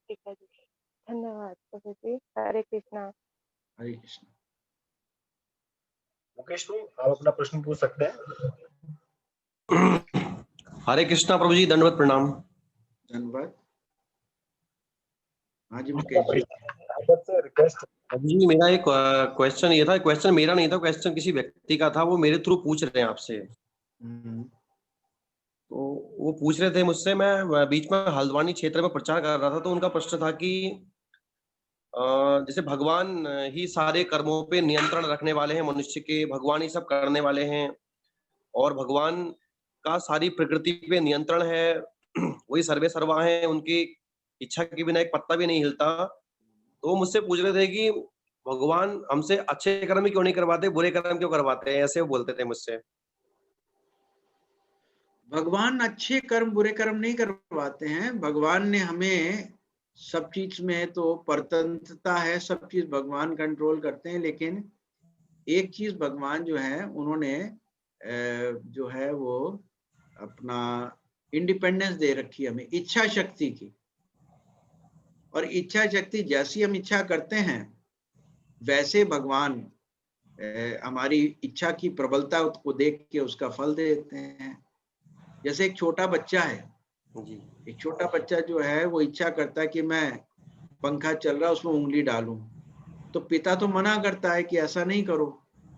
ठीक है जी। धन्यवाद प्रभु जी। हरे कृष्णा। हरे कृष्ण। मुकेश भाई आप अपना प्रश्न पूछ सकते हैं। हरे कृष्णा प्रभु जी, दंडवत प्रणाम। धन्यवाद। हाँ जी आपका मुकेश जी। आपसे रिक्वेस्ट प्रभु जी मेरा एक क्वेश्चन ये था, क्वेश्चन मेरा नहीं था, क्वेश्चन किसी व्यक्ति का था, वो मेरे थ्रू पूछ रहे हैं आपसे। तो वो पूछ रहे थे मुझसे, मैं बीच में हल्द्वानी क्षेत्र में प्रचार कर रहा था, तो उनका प्रश्न था कि जैसे भगवान ही सारे कर्मों पे नियंत्रण रखने वाले हैं मनुष्य के, भगवान ही सब करने वाले हैं और भगवान का सारी प्रकृति पे नियंत्रण है, वही सर्वे सर्वा है, उनकी इच्छा के बिना एक पत्ता भी नहीं हिलता। तो वो मुझसे पूछ रहे थे कि भगवान हमसे अच्छे कर्म ही क्यों नहीं करवाते, बुरे कर्म क्यों करवाते हैं, ऐसे वो बोलते थे मुझसे। भगवान अच्छे कर्म बुरे कर्म नहीं करवाते हैं। भगवान ने हमें सब चीज में तो परतंत्रता है, सब चीज भगवान कंट्रोल करते हैं, लेकिन एक चीज भगवान जो है उन्होंने जो है वो अपना इंडिपेंडेंस दे रखी है हमें, इच्छा शक्ति की। और इच्छा शक्ति जैसी हम इच्छा करते हैं वैसे भगवान हमारी इच्छा की प्रबलता को देख के उसका फल देते हैं। जैसे एक छोटा बच्चा है, जी एक छोटा बच्चा जो है वो इच्छा करता है कि मैं पंखा चल रहा है उसमें उंगली डालूं, तो पिता तो मना करता है कि ऐसा नहीं करो,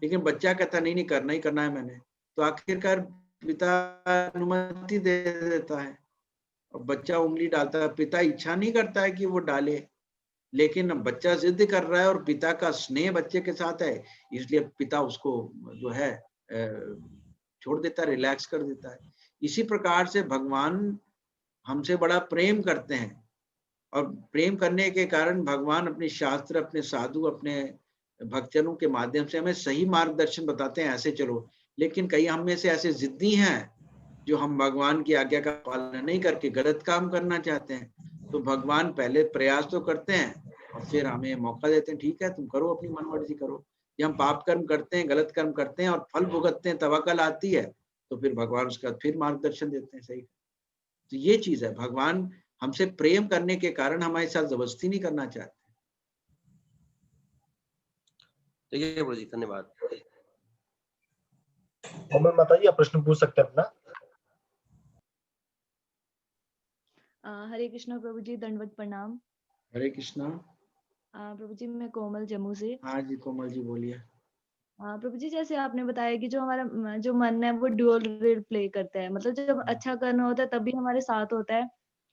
लेकिन बच्चा कहता नहीं नहीं करना ही करना है मैंने। तो आखिरकार पिता अनुमति दे देता है और बच्चा उंगली डालता है। पिता इच्छा नहीं करता है कि वो डाले, लेकिन बच्चा जिद कर रहा है और पिता का स्नेह बच्चे के साथ है, इसलिए पिता उसको जो है छोड़ देता है, रिलैक्स कर देता है। इसी प्रकार से भगवान हमसे बड़ा प्रेम करते हैं और प्रेम करने के कारण भगवान अपने शास्त्र, अपने साधु, अपने भक्तजनों के माध्यम से हमें सही मार्गदर्शन बताते हैं, ऐसे चलो। लेकिन कई हम में से ऐसे जिद्दी हैं जो हम भगवान की आज्ञा का पालन नहीं करके गलत काम करना चाहते हैं। तो भगवान पहले प्रयास तो करते हैं और फिर हमें मौका देते हैं, ठीक है तुम करो, अपनी मनमर्जी करो। ये हम पाप कर्म करते हैं, गलत कर्म करते हैं और फल भुगतते हैं, तवक्कल आती है, तो फिर भगवान उसका फिर मार्गदर्शन देते हैं सही। तो ये चीज है, भगवान हमसे प्रेम करने के कारण हमारे साथ जबरदस्ती नहीं करना चाहते। ठीक है प्रभु जी, धन्यवाद। कोमल माता जी आप प्रश्न पूछ सकते हैं अपना। हरे कृष्णा प्रभु जी, दंडवत प्रणाम। हरे कृष्णा। प्रभु जी मैं कोमल जम्मू से। हाँ जी कोमल जी बोलिए। प्रभु जी जैसे आपने बताया कि जो हमारा जो मन है वो ड्यूअल रोल प्ले करता है, मतलब जब अच्छा करना होता है तभी हमारे साथ होता है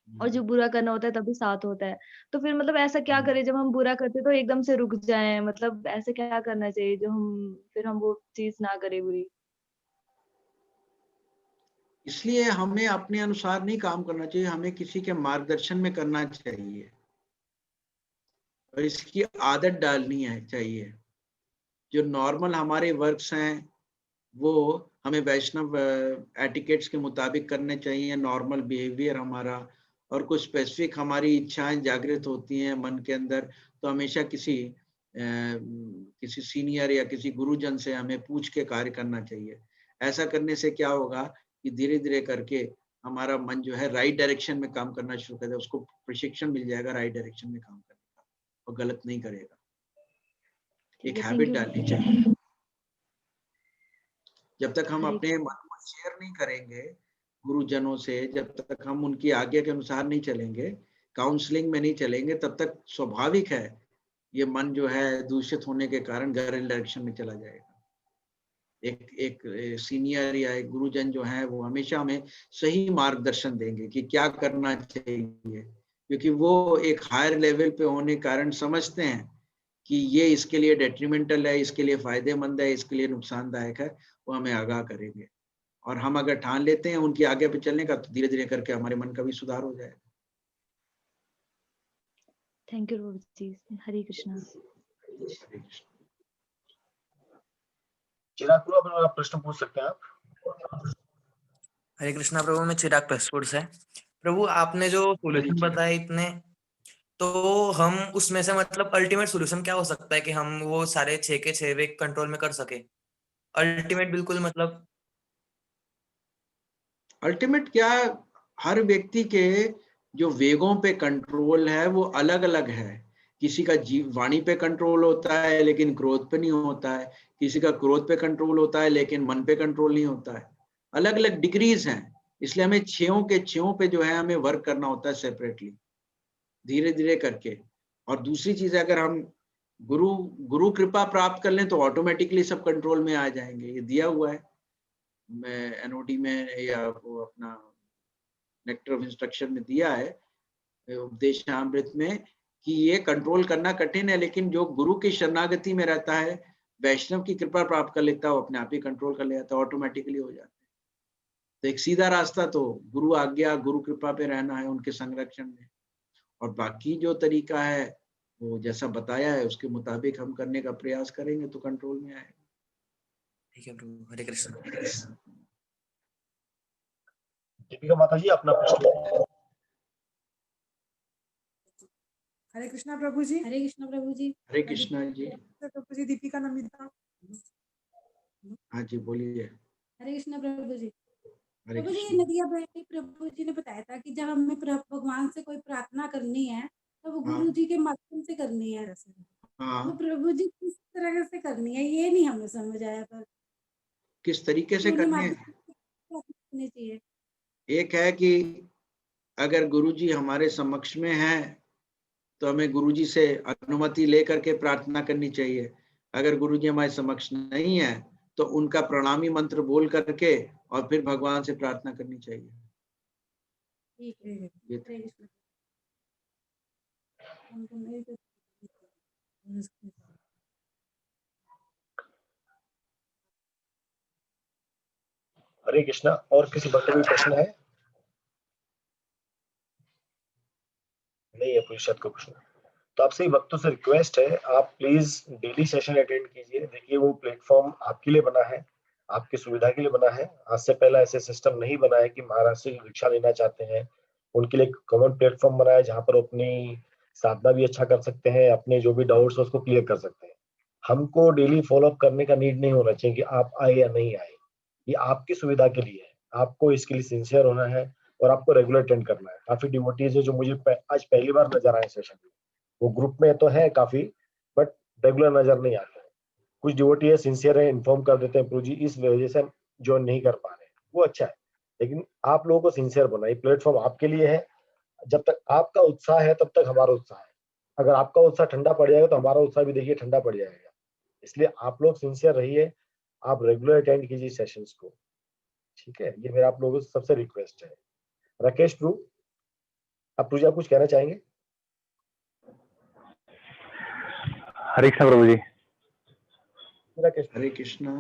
और जो बुरा करना होता है तभी साथ होता है। तो फिर मतलब ऐसा क्या करें जब हम बुरा करते हैं तो एकदम से रुक जाएं, मतलब ऐसे क्या करना चाहिए जो हम वो चीज ना करें बुरी। इसलिए हमें अपने अनुसार नहीं काम करना चाहिए, हमें किसी के मार्गदर्शन में करना चाहिए और इसकी आदत डालनी है चाहिए। जो नॉर्मल हमारे वर्क्स हैं वो हमें वैष्णव एटिकेट्स के मुताबिक करने चाहिए, नॉर्मल बिहेवियर हमारा, और कुछ स्पेसिफिक हमारी इच्छाएं जागृत होती हैं मन के अंदर, तो हमेशा किसी सीनियर या किसी गुरुजन से हमें पूछ के कार्य करना चाहिए। ऐसा करने से क्या होगा कि धीरे धीरे करके हमारा मन जो है राइट डायरेक्शन में काम करना शुरू कर देगा, उसको प्रशिक्षण मिल जाएगा राइट डायरेक्शन में काम करने का, और गलत नहीं करेगा। एक हैबिट डालनी चाहिए। जब तक हम अपने मन को शेयर नहीं करेंगे गुरुजनों से, जब तक हम उनकी आज्ञा के अनुसार नहीं चलेंगे, काउंसलिंग में नहीं चलेंगे, तब तक स्वाभाविक है ये मन जो है दूषित होने के कारण गलत डायरेक्शन में चला जाएगा। एक सीनियर या एक गुरुजन जो है वो हमेशा हमें सही मार्गदर्शन देंगे कि क्या करना चाहिए, क्योंकि वो एक हायर लेवल पे होने कारण समझते हैं कि ये इसके लिए डेट्रीमेंटल है, इसके लिए फायदेमंद है, इसके लिए नुकसानदायक है, वो हमें आगाह करेंगे। और हम अगर ठान लेते हैं उनकी आगे पे चलने का, तो धीरे धीरे करके हमारे मन का भी सुधार हो जाएगा। थैंक यू प्रभु जी। हरे कृष्णा। चिराग प्रभु अपना प्रश्न पूछ सकते हैं आप। हरे कृष्णा प्रभु, मैं चिराग पेसपुर से। प्रभु आपने जो सोल्यूशन बताए इतने, तो हम उसमें से मतलब अल्टीमेट सोल्यूशन क्या हो सकता है कि हम वो सारे 6 के 6 वेग कंट्रोल में कर सके? अल्टीमेट बिल्कुल मतलब अल्टीमेट क्या, हर व्यक्ति के जो वेगों पे कंट्रोल है वो अलग अलग है। किसी का वाणी पे कंट्रोल होता है लेकिन क्रोध पे नहीं होता है, किसी का क्रोध पे कंट्रोल होता है लेकिन मन पे कंट्रोल नहीं होता है। अलग अलग डिग्रीज हैं, इसलिए हमें 6 पे जो है हमें वर्क करना होता है सेपरेटली, धीरे धीरे करके। और दूसरी चीज, अगर हम गुरु कृपा प्राप्त कर लें तो ऑटोमेटिकली सब कंट्रोल में आ जाएंगे। ये दिया हुआ है मैं एनओडी में, या वो अपना नेक्टर ऑफ इंस्ट्रक्शन में दिया है उपदेशामृत में, कि ये कंट्रोल करना कठिन है, लेकिन जो गुरु की शरणागति में रहता है, वैष्णव की कृपा प्राप्त कर लेता है, वो अपने आप ही कंट्रोल कर लेता है, ऑटोमेटिकली हो जाता है। तो एक सीधा रास्ता तो गुरु आज्ञा, गुरु कृपा पे रहना है, उनके संरक्षण में। और बाकी जो तरीका है वो जैसा बताया है उसके मुताबिक हम करने का प्रयास करेंगे तो कंट्रोल में आएगा। ठीक है प्रभु। हरे कृष्ण। दीपिका माता जी अपना प्रश्न। हरे कृष्णा प्रभु जी। हरे कृष्णा प्रभु जी। हरे कृष्णा जी। प्रभु जी, दीपिका नमिता। हाँ जी बोलिए। हरे कृष्णा प्रभु जी। हरे प्रभु जी, कृष्णा। नदिया बहन प्रभु जी ने बताया था कि जब हमें भगवान से कोई प्रार्थना करनी है तो वो गुरु जी के माध्यम से करनी है। हाँ। तो प्रभु जी किस तरह से करनी है ये नहीं हमें समझ आया, पर किस तरीके से करनी है? चाहिए। एक है कि अगर गुरुजी हमारे समक्ष में हैं तो हमें गुरुजी से अनुमति लेकर के प्रार्थना करनी चाहिए। अगर गुरुजी हमारे समक्ष नहीं है तो उनका प्रणामी मंत्र बोल करके और फिर भगवान से प्रार्थना करनी चाहिए। ठीक है। हरे कृष्णा। और किसी भक्त को प्रश्न है? नहीं है पुरुषोत्तम को प्रश्न। तो आपसे भक्तों से रिक्वेस्ट है, आप प्लीज डेली सेशन अटेंड कीजिए। देखिए वो प्लेटफॉर्म आपके लिए बना है, आपकी सुविधा के लिए बना है। आज से पहले ऐसे सिस्टम नहीं बना है कि महाराज से रिक्शा लेना चाहते हैं, उनके लिए कॉमन प्लेटफॉर्म बना है जहाँ पर अपनी साधना भी अच्छा कर सकते हैं, अपने जो भी डाउट्स है उसको क्लियर कर सकते हैं। हमको डेली फॉलोअप करने का नीड नहीं होना चाहिए कि आप आए या नहीं आए, ये आपकी सुविधा के लिए है। आपको इसके लिए सिंसियर होना है और आपको रेगुलर अटेंड करना है। काफी डिवोटीज है जो मुझे आज पहली बार नजर आए सेशन में, वो ग्रुप में तो है काफी, बट रेगुलर नजर नहीं आते हैं। कुछ डिवोटी है सिंसियर है, इन्फॉर्म कर देते हैं प्रभु जी इस वजह से हम ज्वाइन नहीं कर पा रहे, वो अच्छा है। लेकिन आप लोगों को सिंसियर बना, ये प्लेटफॉर्म आपके लिए है। जब तक आपका उत्साह है तब तक हमारा उत्साह है। अगर आपका उत्साह ठंडा पड़ जाएगा तो हमारा उत्साह भी देखिए ठंडा पड़ जाएगा। इसलिए आप लोग सिंसियर रहिए, आप रेगुलर अटेंड कीजिए सेशंस को, ठीक है? ये मेरा आप लोगों से सबसे रिक्वेस्ट है। राकेश प्रभु, आप पूजा कुछ कहना चाहेंगे? हरे कृष्णा प्रभु जी। हरे कृष्णा।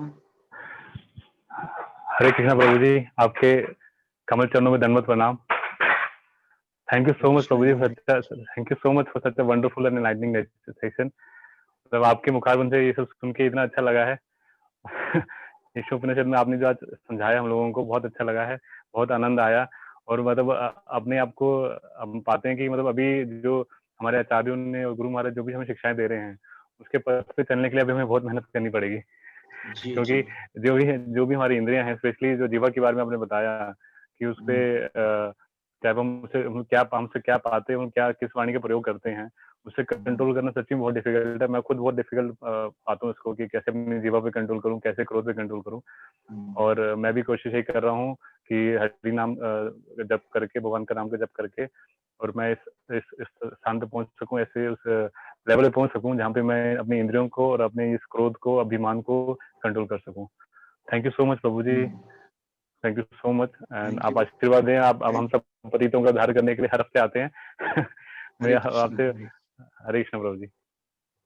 हरे कृष्णा प्रभु जी, आपके कमल चरणों में दंडवत प्रणाम। थैंक यू सो मच प्रभु जी, thank you so much for such a wonderful and enlightening session. मतलब आपके मुखारबंद से ये सब सुन के इतना अच्छा लगा है। ईशोपनिषद में आपने जो आज समझाया हम लोगों को बहुत अच्छा लगा है, बहुत आनंद आया। और मतलब अपने आप को हम पाते हैं कि मतलब अभी जो हमारे आचार्यों ने और गुरु महाराज जो भी हमें शिक्षाएं दे रहे हैं उसके पथ पे चलने के लिए अभी हमें बहुत मेहनत करनी पड़ेगी। क्योंकि जो भी हमारी इंद्रियां हैं, स्पेशली जो जीवा के बारे में आपने बताया कि उसपे चाहे हमसे क्या पाते हैं, क्या किस वाणी का प्रयोग करते हैं, उससे कंट्रोल करना सच्ची में बहुत डिफिकल्ट है। मैं खुद बहुत डिफिकल्ट पाता हूँ इसको कि कैसे अपनी जीवा पे कंट्रोल करूँ, कैसे क्रोध पे कंट्रोल करूँ। और मैं भी कोशिश यही कर रहा हूँ कि हरि नाम जप करके, भगवान का नाम का जप करके, और मैं इस स्थान पे पहुंच सकूं, ऐसे उस लेवल पे पहुंच सकूं जहाँ पे मैं अपनी इंद्रियों को और अपने इस क्रोध को, अभिमान को कंट्रोल कर सकूं। थैंक यू सो मच प्रभु जी, thank you so much. And आप आशीर्वाद दें। आप अब हम सब पतितों का उद्धार करने के लिए हर हफ्ते आते हैं। मैं आपसे हरे कृष्ण प्रभु जी,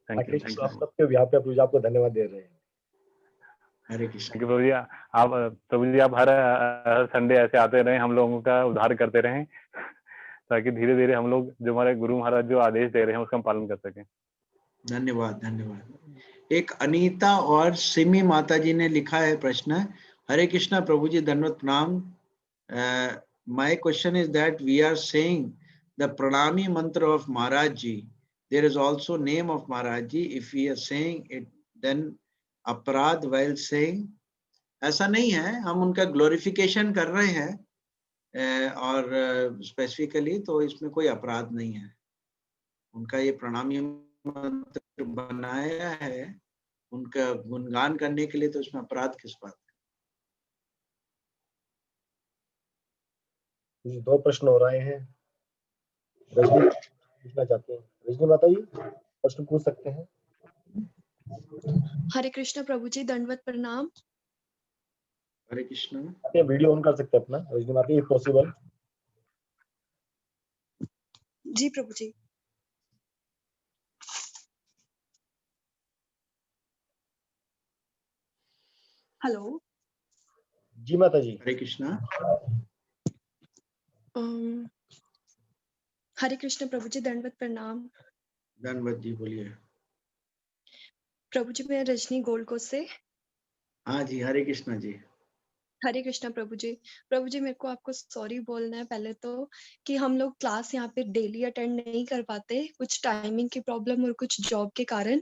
थैंक यू। आप सबके यहाँ पे प्रभु जी आपको धन्यवाद दे रहे हैं। हरे कृष्ण। थैंक यू प्रभु जी। आप प्रभु जी आप हर संडे ऐसे आते रहें, हम लोगों का उद्धार करते रहें, ताकि धीरे धीरे हम लोग जो हमारे गुरु महाराज जो आदेश दे रहे हैं उसका हम पालन कर सकें। धन्यवाद धन्यवाद। एक अनीता और सिमी माता जी ने लिखा है प्रश्न। हरे कृष्णा प्रभु जी, दंडवत प्रणाम। My question is that we are saying the pranami mantra of Maharaj ji, there is also name of Maharaj ji, if we are saying it then aparadh while saying? ऐसा नहीं है, हम उनका ग्लोरिफिकेशन कर रहे हैं और स्पेसिफिकली तो इसमें कोई अपराध नहीं है। उनका ये प्रणामी मंत्र बनाया है उनका गुणगान करने के लिए, तो उसमें अपराध किस बात का? 2 प्रश्न हो रहे हैं, रजनी पूछना चाहते हैं। रजनी माता जी प्रश्न पूछ सकते हैं। हरे कृष्ण प्रभु जी, दंडवत प्रणाम। हरे कृष्ण। ये वीडियो ऑन कर सकते हैं अपना रजनी माता जी, पॉसिबल? जी प्रभु जी। हेलो जी माता जी। हरे कृष्णा। हरे कृष्ण प्रभु जी, दंडवत प्रणाम। दंडवत जी, बोलिए। प्रभु जी, मैं रजनी गोलकोट से। हाँ जी, हरे कृष्णा जी। हरे कृष्णा प्रभु जी। प्रभु जी, मेरे को आपको सॉरी बोलना है पहले तो कि हम लोग क्लास यहाँ पे डेली अटेंड नहीं कर पाते, कुछ टाइमिंग की प्रॉब्लम और कुछ जॉब के कारण।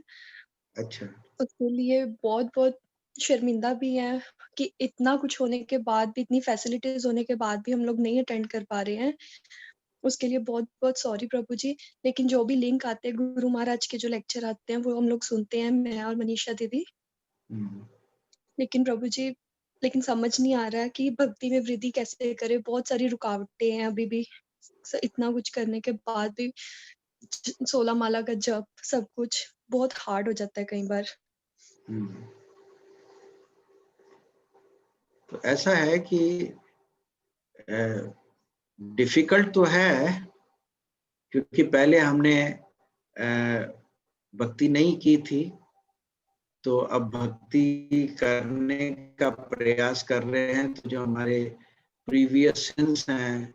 अच्छा। उसके लिए बहुत बहुत शर्मिंदा भी है कि इतना कुछ होने के बाद भी, इतनी फैसिलिटीज होने के बाद भी हम लोग नहीं अटेंड कर पा रहे हैं। उसके लिए बहुत बहुत सॉरी प्रभु जी। लेकिन जो भी लिंक आते हैं, गुरु महाराज के जो लेक्चर आते हैं, वो हम लोग सुनते हैं, मैं और मनीषा दीदी। लेकिन प्रभु जी, लेकिन समझ नहीं आ रहा है कि भक्ति में वृद्धि कैसे करें। बहुत सारी रुकावटें हैं अभी भी, इतना कुछ करने के बाद भी 16 माला का जप, सब कुछ बहुत हार्ड हो जाता है कई बार। तो ऐसा है कि डिफिकल्ट तो है, क्योंकि पहले हमने भक्ति नहीं की थी, तो अब भक्ति करने का प्रयास कर रहे हैं। तो जो हमारे प्रीवियस सिंस हैं,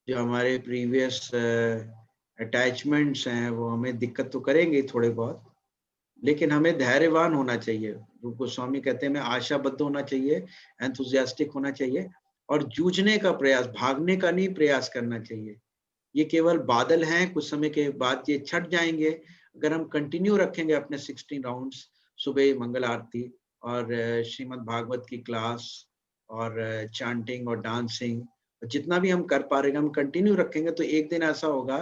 जो हमारे प्रीवियस अटैचमेंट्स हैं, वो हमें दिक्कत तो करेंगे थोड़े बहुत, लेकिन हमें धैर्यवान होना चाहिए। रूप गोस्वामी कहते हैं हमें आशाबद्ध होना चाहिए, एंथुसियास्टिक होना चाहिए और जूझने का प्रयास, भागने का नहीं प्रयास करना चाहिए। ये केवल बादल हैं, कुछ समय के बाद ये छट जाएंगे। अगर हम कंटिन्यू रखेंगे अपने 16 राउंड्स, सुबह मंगल आरती और श्रीमद् भागवत की क्लास और चांटिंग और डांसिंग, जितना भी हम कर पा रहे हैं हम कंटिन्यू रखेंगे, तो एक दिन ऐसा होगा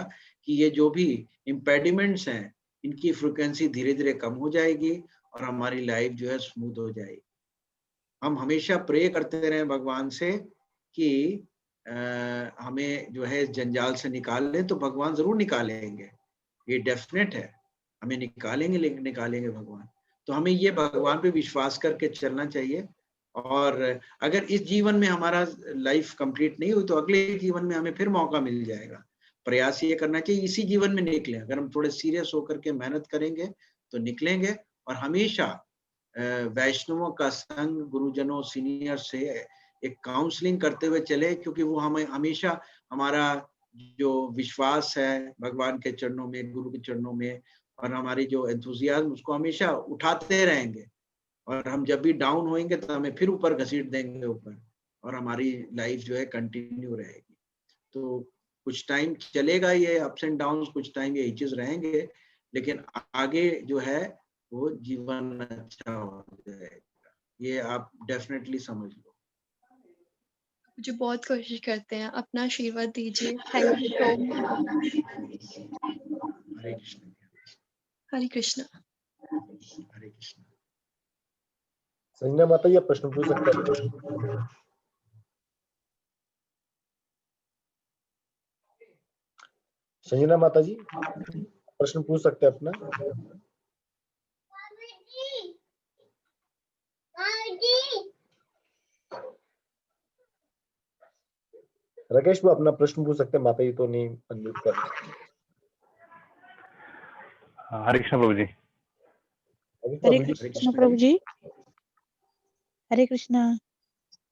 कि ये जो भी इम्पेडिमेंट्स हैं, इनकी फ्रिक्वेंसी धीरे धीरे कम हो जाएगी और हमारी लाइफ जो है स्मूथ हो जाएगी। हम हमेशा प्रे करते रहें भगवान से कि हमें जो है जंजाल से निकाल लें, तो भगवान जरूर निकालेंगे, ये डेफिनेट है, हमें निकालेंगे, लेकिन निकालेंगे भगवान। तो हमें ये भगवान पे विश्वास करके चलना चाहिए। और अगर इस जीवन में हमारा लाइफ कंप्लीट नहीं हुई, तो अगले जीवन में हमें फिर मौका मिल जाएगा। प्रयास ये करना चाहिए इसी जीवन में निकले। अगर हम थोड़े सीरियस होकर के मेहनत करेंगे तो निकलेंगे। और हमेशा वैष्णवों का संग, गुरुजनों, सीनियर से एक काउंसलिंग करते हुए चले, क्योंकि वो हमें हमेशा हमारा जो विश्वास है भगवान के चरणों में, गुरु के चरणों में और हमारी जो एंथुजियाज्म उसको हमेशा उठाते रहेंगे, और हम जब भी डाउन होंगे तो हमें फिर ऊपर घसीट देंगे ऊपर, और हमारी लाइफ जो है कंटिन्यू रहेगी। तो कुछ टाइम चलेगा ये अप्स एंड डाउन्स, कुछ टाइम ये हिचेस रहेंगे, लेकिन आगे जो है वो जीवन अच्छा हो जाएगा, ये आप डेफिनेटली समझ लो। मुझे बहुत कोशिश करते हैं, अपना आशीर्वाद दीजिए। Thank you so much. Hare Krishna. Hare Krishna. Hare Krishna. Sanjana माता जी, आप प्रश्न पूछ सकते हैं। संजना माता जी प्रश्न पूछ सकते हैं अपना। राकेश वो अपना प्रश्न पूछ सकते हैं, माता जी तो नहीं अनम्यूट कर रहे। हरे कृष्ण प्रभु जी। हरे कृष्ण प्रभु जी। हरे कृष्णा।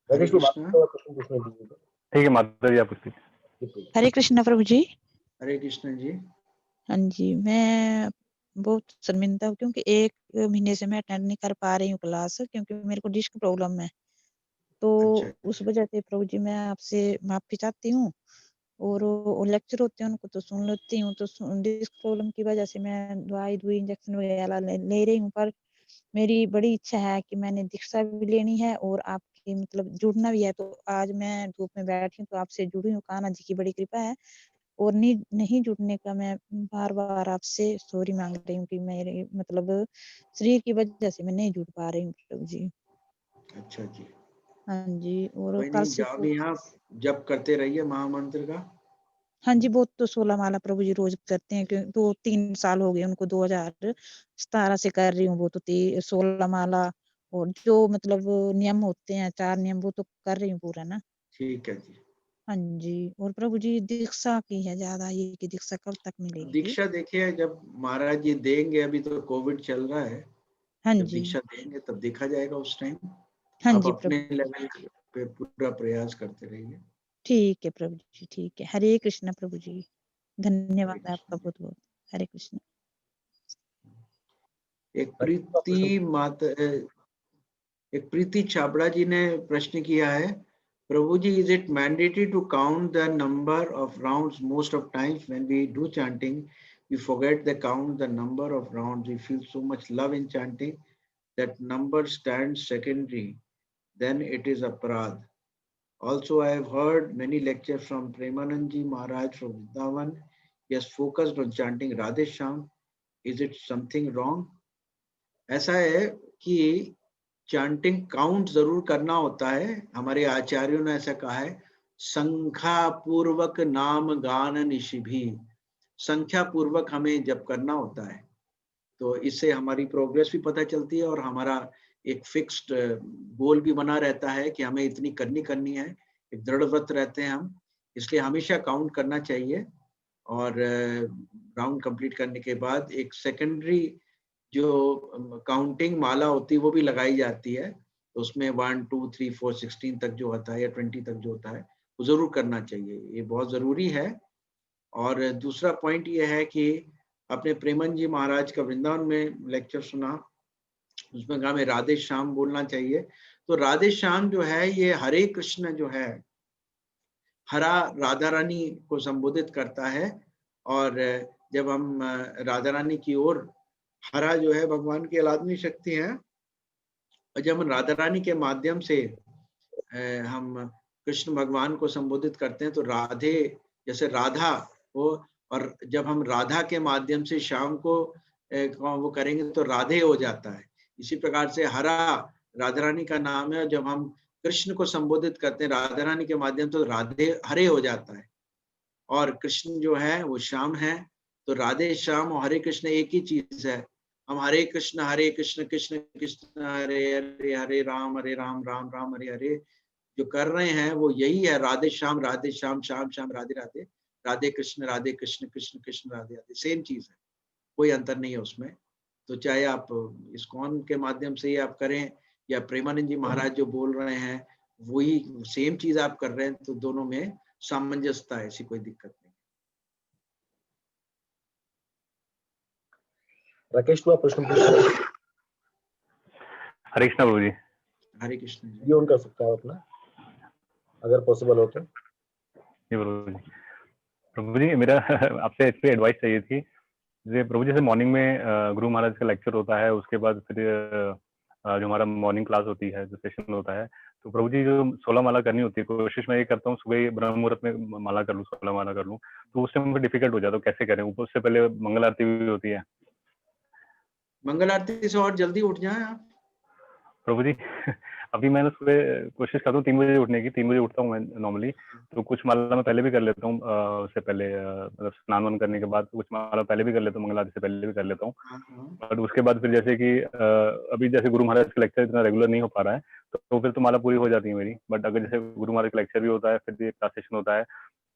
राकेश को प्रश्न पूछने दीजिए। ठीक है माता जी, आप पूछिए। हरे कृष्ण प्रभु जी। हरे कृष्ण जी। हाँ जी, मैं बहुत शर्मिंदा हूँ क्योंकि 1 महीने से मैं अटेंड नहीं कर पा रही हूँ क्लास, क्योंकि मेरे को डिस्क प्रॉब्लम है। तो उस वजह से प्रभु जी मैं आपसे माफी चाहती हूँ, और वो लेक्चर होते हैं उनको तो सुन लेती हूँ। तो डिस्क प्रॉब्लम की वजह से मैं दवाई इंजेक्शन वगैरह ले रही हूँ, पर मेरी बड़ी इच्छा है कि मैंने दीक्षा भी लेनी है और आपकी मतलब जुड़ना भी है। तो आज मैं धूप में बैठी हूँ तो आपसे जुड़ी हूँ, कान्हा जी की बड़ी कृपा है, और नहीं जुड़ने का मैं बार-बार आपसे सॉरी मांग रही हूँ कि मेरे मतलब शरीर की वजह से मैं नहीं जुड़ पा रही हूँ प्रभु जी। अच्छा जी। हाँ जी, और कोई कल नहीं, से जाओ तो भी, आप जप करते रहिए महामंत्र का। हाँ जी, वो तो 16 माला प्रभु जी रोज करते हैं, क्योंकि 2-3 साल हो गए उनको, 2017 से कर रही हूँ। वो तो 16 माला और जो मतलब नियम होते हैं 4 नियम, वो तो कर रही हूँ पूरा ना। ठीक है जी। हाँ जी, और प्रभु जी दीक्षा की है ज्यादा, ये कि दीक्षा कब तक मिलेगी? दीक्षा देखिए, जब महाराज जी देंगे, अभी तो कोविड चल रहा है, हाँ जब जी। दीक्षा देंगे तब देखा जाएगा उस टाइम। हाँ आप जी अपने प्रभु। लेवल पे पूरा प्रयास करते रहिए। ठीक है प्रभु जी, ठीक है। हरे कृष्ण प्रभु जी, धन्यवाद आपका बहुत-बहुत। हरे कृष्ण। एक प्रीति छाबड़ा जी ने प्रश्न किया है, प्रभु जी, is it mandatory to count the number of rounds? Most of times when we do chanting, we forget to count the number of rounds. We feel so much love in chanting that number stands secondary. Then it is aparadh. Also, I have heard many lectures from Premanandji Maharaj from Vrindavan. He has focused on chanting Radhe Shyam. Is it something wrong? ऐसा है कि chanting count जरूर करना होता है। हमारे आचार्यों ने ऐसा कहा है, संख्या पूर्वक नाम गान निशिभी। संख्या पूर्वक हमें जब करना होता है, तो इससे हमारी प्रोग्रेस भी पता चलती है, और हमारा एक फिक्स्ड गोल भी बना रहता है कि हमें इतनी करनी है। एक दृढ़ व्रत रहते हैं हम, इसलिए हमेशा काउंट करना चाहिए। और राउंड कंप्लीट करने के बाद एक सेकेंडरी जो काउंटिंग माला होती है वो भी लगाई जाती है, तो उसमें 1 2 3 4 16 तक जो होता है, या 20 तक जो होता है, वो जरूर करना चाहिए, ये बहुत जरूरी है। और दूसरा पॉइंट ये है कि आपने प्रेमन जी महाराज का वृंदावन में लेक्चर सुना, उसमें कहा हमें राधे श्याम बोलना चाहिए। तो राधे श्याम जो है, ये हरे कृष्ण जो है, हरा राधा रानी को संबोधित करता है, और जब हम राधा रानी की ओर, हरा जो है भगवान की आलादनी शक्ति है, और जब हम राधा रानी के माध्यम से हम कृष्ण भगवान को संबोधित करते हैं, तो राधे जैसे राधा वो, और जब हम राधा के माध्यम से श्याम को वो करेंगे तो राधे हो जाता है। इसी प्रकार से हरा राधा रानी का नाम है, और जब हम कृष्ण को संबोधित करते हैं राधा रानी के माध्यम से, तो राधे हरे हो जाता है, और कृष्ण जो है वो श्याम है। तो राधे श्याम और हरे कृष्ण एक ही चीज है। हम हरे कृष्ण कृष्ण कृष्ण हरे हरे, हरे राम राम राम हरे हरे जो कर रहे हैं, वो यही है, राधे श्याम श्याम श्याम राधे राधे, राधे कृष्ण कृष्ण कृष्ण राधे राधे, सेम चीज है, कोई अंतर नहीं है उसमें। तो चाहे आप इस्कॉन के माध्यम से आप करें, या प्रेमानंद जी महाराज जो बोल रहे हैं वही सेम चीज आप कर रहे हैं, तो दोनों में सामंजस्यता है, ऐसी कोई दिक्कत नहीं। राकेश तू आप प्रश्न पूछ सकते हैं। हरे कृष्णा प्रभु जी। हरे कृष्ण ये ऑन कर सकता है अपना अगर पॉसिबल हो तो। जी प्रभु जी मेरा आपसे इस पे एडवाइस चाहिए थी। जैसे प्रभु जैसे मॉर्निंग में गुरु महाराज का लेक्चर होता है, उसके बाद फिर जो हमारा मॉर्निंग क्लास होती है, जो सेशन होता है, तो प्रभु जी जो 16 माला करनी होती है, कोशिश मैं ये करता हूँ सुबह ब्रह्म मुहूर्त में माला कर लूँ, 16 माला कर लूँ, तो उससे मुझे डिफिकल्ट हो जाता है। कैसे करें? ऊपर उससे पहले मंगल आरती भी होती है। मंगल आरती से और जल्दी उठ जाएं आप प्रभु जी। अभी मैंने सुबह कोशिश करता हूँ 3 बजे उठने की, 3 बजे उठता हूँ मैं नॉर्मली, तो कुछ माला मैं पहले भी कर लेता हूँ, उससे पहले मतलब स्नान वान करने के बाद कुछ माला पहले भी कर लेता हूँ, मंगल आरती से पहले भी कर लेता हूँ। बट उसके बाद फिर जैसे कि अभी जैसे गुरु महाराज का लेक्चर इतना रेगुलर नहीं हो पा रहा है, तो फिर तो माला पूरी हो जाती है मेरी। बट अगर जैसे गुरु महाराज का लेक्चर भी होता है, फिर भी क्लास सेशन होता है,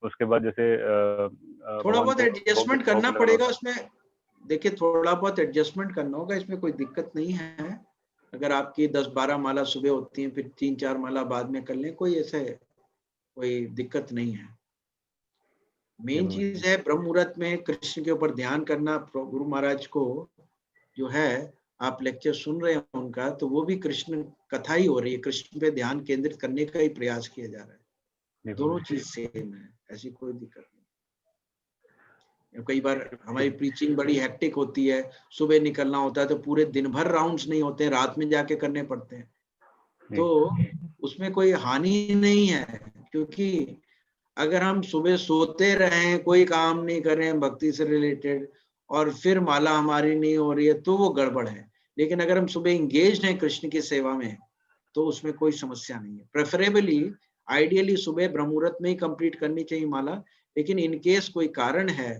उसके बाद जैसे थोड़ा बहुत एडजस्टमेंट करना पड़ेगा उसमें। देखिए थोड़ा बहुत एडजस्टमेंट करना होगा, इसमें कोई दिक्कत नहीं है। अगर आपकी 10-12 माला सुबह होती हैं, फिर 3-4 माला बाद में कर लें, कोई ऐसे कोई दिक्कत नहीं है। मेन चीज है ब्रह्म मुहूर्त में कृष्ण के ऊपर ध्यान करना। गुरु महाराज को जो है आप लेक्चर सुन रहे हैं उनका, तो वो भी कृष्ण कथा ही हो रही है, कृष्ण पे ध्यान केंद्रित करने का ही प्रयास किया जा रहा है। दोनों चीज सेम है, ऐसी कोई दिक्कत नहीं। कई बार हमारी प्रीचिंग बड़ी हेक्टिक होती है, सुबह निकलना होता है तो पूरे दिन भर राउंड्स नहीं होते हैं, रात में जाके करने पड़ते हैं, तो उसमें कोई हानि नहीं है। क्योंकि अगर हम सुबह सोते रहें, कोई काम नहीं करें भक्ति से रिलेटेड, और फिर माला हमारी नहीं हो रही है, तो वो गड़बड़ है। लेकिन अगर हम सुबह इंगेज हैं कृष्ण की सेवा में, तो उसमें कोई समस्या नहीं है। प्रेफरेबली आइडियली सुबह ब्रह्म मुहूर्त में ही कंप्लीट करनी चाहिए माला। लेकिन इनकेस कोई कारण है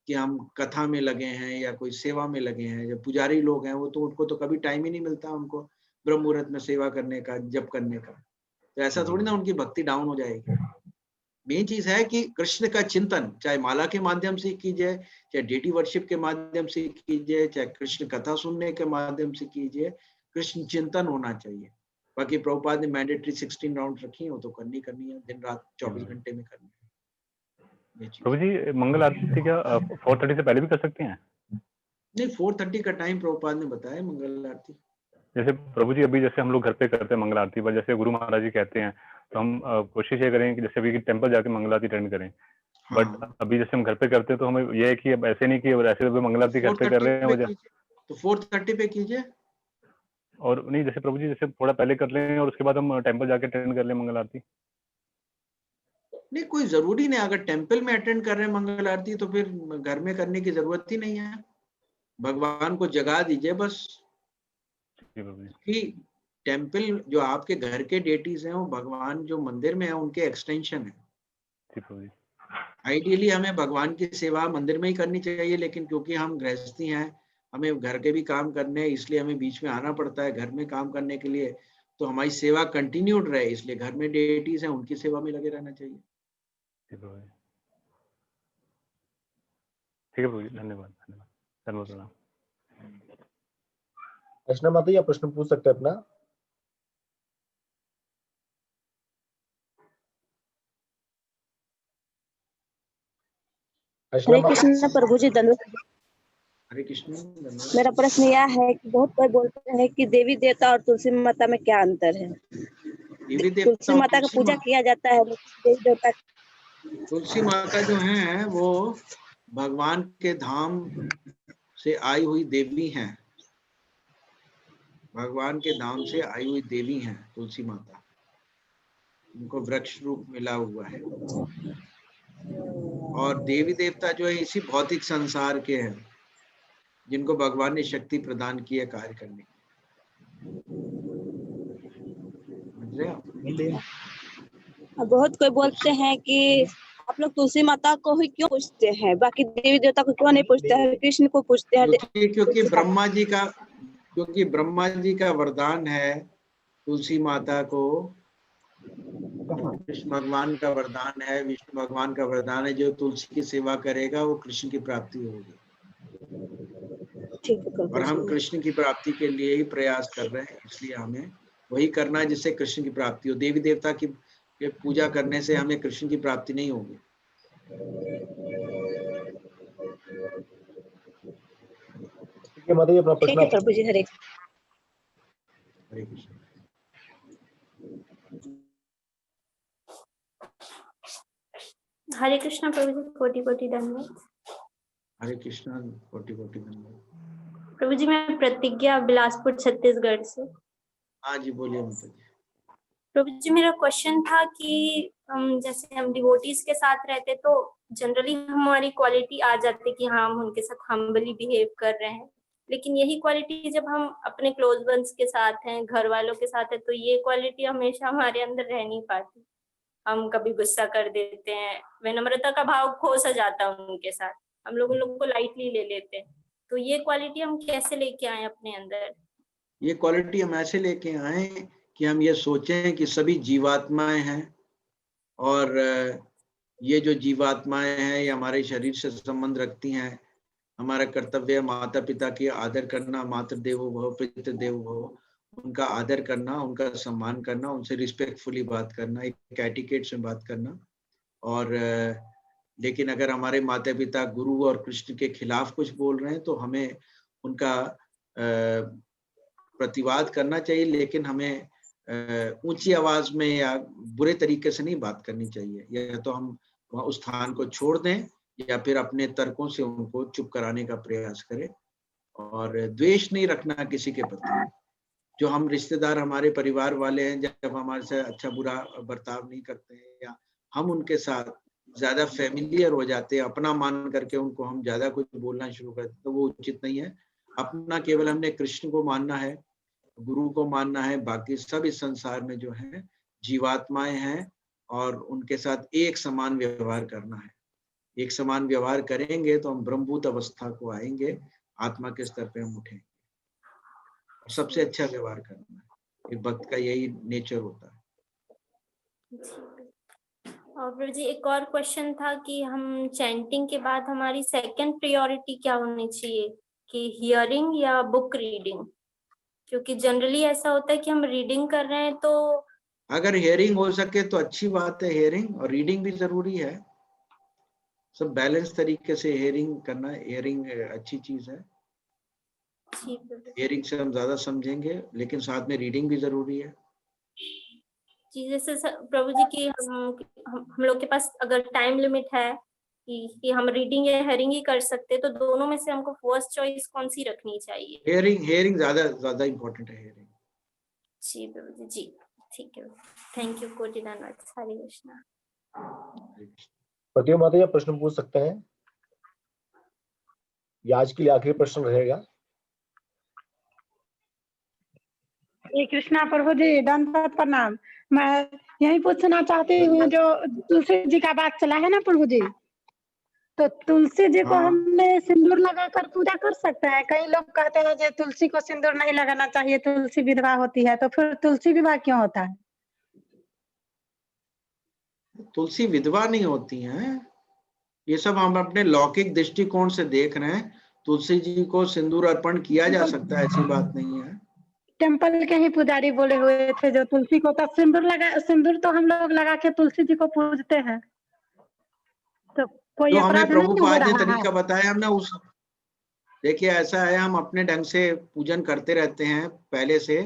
कि हम कथा में लगे हैं या कोई सेवा में लगे हैं, जो पुजारी लोग हैं, वो तो उनको तो कभी टाइम ही नहीं मिलता उनको ब्रह्म मुहूर्त में सेवा करने का, जप करने का, तो ऐसा थोड़ी ना उनकी भक्ति डाउन हो जाएगी। मेन चीज है कि कृष्ण का चिंतन चाहे माला के माध्यम से कीजिए, चाहे डेटी वर्शिप के माध्यम से कीजिए, चाहे कृष्ण कथा सुनने के माध्यम से कीजिए, कृष्ण चिंतन होना चाहिए। बाकी प्रभुपाद ने मैंडेटरी 16 राउंड रखी है, वो तो करनी है, दिन रात 24 घंटे में करनी है। प्रभु जी मंगल आरती क्या 4:30 से पहले भी कर सकते हैं? नहीं, 4:30 का टाइम प्रभुपाद ने बताया मंगल आरती। जैसे प्रभु जी अभी जैसे हम लोग घर पे करते हैं मंगल आरती, पर जैसे गुरु महाराज जी कहते हैं, तो हम कोशिश ये करें कि जैसे अभी टेम्पल जाके मंगल आरती अटेंड करें। बट अभी जैसे हम घर पे करते हैं, तो हमें ये है कि अब ऐसे नहीं कि ऐसे तो मंगल आरती घर पे कर रहे हैं वजह, तो 4:30 पे कीजिए। और नहीं जैसे प्रभु जी जैसे थोड़ा पहले कर लें और उसके बाद हम टेम्पल जाके अटेंड कर लें मंगल आरती। नहीं, कोई जरूरी नहीं। अगर टेम्पल में अटेंड कर रहे हैं मंगल आरती, तो फिर घर में करने की जरूरत ही नहीं है। भगवान को जगा दीजिए बस। कि टेम्पल जो आपके घर के डेटीज हैं, वो भगवान जो मंदिर में है उनके एक्सटेंशन है। आइडियली हमें भगवान की सेवा मंदिर में ही करनी चाहिए, लेकिन क्योंकि हम गृहस्थी हैं, हमें घर के भी काम करने हैं, इसलिए हमें बीच में आना पड़ता है घर में काम करने के लिए। तो हमारी सेवा कंटिन्यूड रहे, इसलिए घर में डेटीज हैं उनकी सेवा में लगे रहना चाहिए। ठीक है प्रभु जी, धन्यवाद धन्यवाद। अर्चना माता जी आप प्रश्न पूछ सकते हैं अपना। हरे कृष्ण प्रभु जी धन्यवाद। हरे कृष्ण। मेरा प्रश्न यह है कि बहुत कोई बोलते हैं कि देवी देवता और तुलसी माता में क्या अंतर है? देवी देवता तुलसी माता का पूजा किया जाता है, देवी देवता। तुलसी माता जो हैं वो भगवान के धाम से आई हुई देवी हैं, भगवान के धाम से आई हुई देवी हैं तुलसी माता। उनको वृक्ष रूप मिला हुआ है। और देवी देवता जो है इसी भौतिक संसार के हैं, जिनको भगवान ने शक्ति प्रदान की है कार्य करने की। बहुत कोई बोलते हैं कि आप लोग तुलसी माता को ही क्यों पूछते हैं, बाकी देवी देवता को क्यों नहीं पूछते हैं, कृष्ण को पूछते हैं? क्योंकि ब्रह्मा जी का वरदान है तुलसी माता को। कृष्ण भगवान का वरदान है, विष्णु भगवान का वरदान है, जो तुलसी की सेवा करेगा वो कृष्ण की प्राप्ति होगी। और हम कृष्ण की प्राप्ति के लिए ही प्रयास कर रहे हैं, इसलिए हमें वही करना है जिससे कृष्ण की प्राप्ति हो। देवी देवता की पूजा करने से हमें कृष्ण की प्राप्ति नहीं होगी। ये माता जी अपना ठीक प्रश्न है आप प्रभु जी। हरे हरे कृष्ण। हरे कृष्णा प्रभु जी, कोटि कोटि धन्यवाद। हरे कृष्णा, कोटि कोटि धन्यवाद। प्रभु जी मैं प्रतिज्ञा, बिलासपुर छत्तीसगढ़ से। हाँ जी, बोलिए माता जी। प्रभु जी मेरा क्वेश्चन था कि जैसे हम डिवोटीज के साथ रहते तो जनरली हमारी क्वालिटी आ जाती कि हाँ हम उनके साथ हम्बली बिहेव कर रहे हैं, लेकिन यही क्वालिटी जब हम अपने क्लोज वंस के साथ हैं, घर वालों के साथ है, तो ये क्वालिटी हमेशा हमारे अंदर रह नहीं पाती। हम कभी गुस्सा कर देते हैं, विनम्रता का भाव खो सा जाता है उनके साथ, हम लोग उन लोगों को लाइटली ले लेते हैं। तो ये क्वालिटी हम कैसे लेके आए अपने अंदर? ये क्वालिटी हम ऐसे लेके आए कि हम ये सोचें कि सभी जीवात्माएं हैं और ये जो जीवात्माएं हैं ये हमारे शरीर से संबंध रखती हैं। हमारा कर्तव्य माता पिता की आदर करना, मातृ देवो भव पितृ देवो भव, उनका आदर करना, उनका सम्मान करना, उनसे रिस्पेक्टफुली बात करना, एक एटिकेट से बात करना। और लेकिन अगर हमारे माता पिता गुरु और कृष्ण के खिलाफ कुछ बोल रहे हैं तो हमें उनका प्रतिवाद करना चाहिए, लेकिन हमें ऊंची आवाज में या बुरे तरीके से नहीं बात करनी चाहिए। या तो हम उस स्थान को छोड़ दें या फिर अपने तर्कों से उनको चुप कराने का प्रयास करें। और द्वेष नहीं रखना किसी के प्रति। जो हम रिश्तेदार, हमारे परिवार वाले हैं, जब हमारे से अच्छा बुरा बर्ताव नहीं करते हैं या हम उनके साथ ज्यादा फेमिलियर हो जाते हैं, अपना मान करके उनको हम ज्यादा कुछ बोलना शुरू करते हैं, तो वो उचित नहीं है। अपना केवल हमने कृष्ण को मानना है, गुरु को मानना है, बाकी सब इस संसार में जो है जीवात्माएं हैं और उनके साथ एक समान व्यवहार करना है। एक समान व्यवहार करेंगे तो हम ब्रह्मभूत अवस्था को आएंगे, आत्मा के स्तर पे हम उठेंगे। और सबसे अच्छा व्यवहार करना है, एक भक्त का यही नेचर होता है। और प्रभु जी एक और क्वेश्चन था कि हम चैंटिंग के बाद हमारी सेकंड प्रायोरिटी क्या होनी चाहिए, कि हियरिंग या बुक रीडिंग? क्योंकि जनरली ऐसा होता है कि हम रीडिंग कर रहे हैं तो अगर हियरिंग हो सके तो अच्छी बात है, हियरिंग और रीडिंग भी जरूरी है। सब बैलेंस तरीके से हियरिंग करना, हियरिंग अच्छी चीज है। हियरिंग से हम ज्यादा समझेंगे, लेकिन साथ में रीडिंग भी जरूरी है। जी जैसे प्रभु जी की हम लोग के पास अगर टाइम लिमिट है कि हम रीडिंग या हियरिंग ही कर सकते हैं, तो दोनों में से हमको फर्स्ट चॉइस कौन सी रखनी चाहिए? हियरिंग ज्यादा इम्पोर्टेंट है। हियरिंग जी प्रभु जी, ठीक है, थैंक यू, कोटि धन्यवाद। हरे कृष्णा। प्रतिमा माता जी प्रश्न पूछ सकते हैं, ये आज के लिए आखिरी प्रश्न रहेगा। श्री कृष्णा प्रभु जी, दंडवत प्रणाम। मैं यही पूछना चाहती हूँ, जो तुलसी जी का बात चला है ना प्रभु जी, तो तुलसी जी को हमने सिंदूर लगाकर पूजा कर सकते हैं? कई लोग कहते हैं कि तुलसी को सिंदूर नहीं लगाना चाहिए, तुलसी विधवा होती है, तो फिर तुलसी विवाह क्यों होता है? तुलसी विधवा नहीं होती हैं, ये सब हम अपने लौकिक दृष्टिकोण से देख रहे हैं। तुलसी जी को सिंदूर अर्पण किया जा सकता है, ऐसी बात नहीं है। टेम्पल के ही पुजारी बोले हुए थे जो तुलसी को, तो सिंदूर तो हम लोग लगा के तुलसी जी को पूजते हैं, तो कोई जो हमें अपराध नहीं हो प्रभुपाद ने रहा है? तरीका बताया हमने उस, देखिए ऐसा है, हम अपने ढंग से पूजन करते रहते हैं पहले से,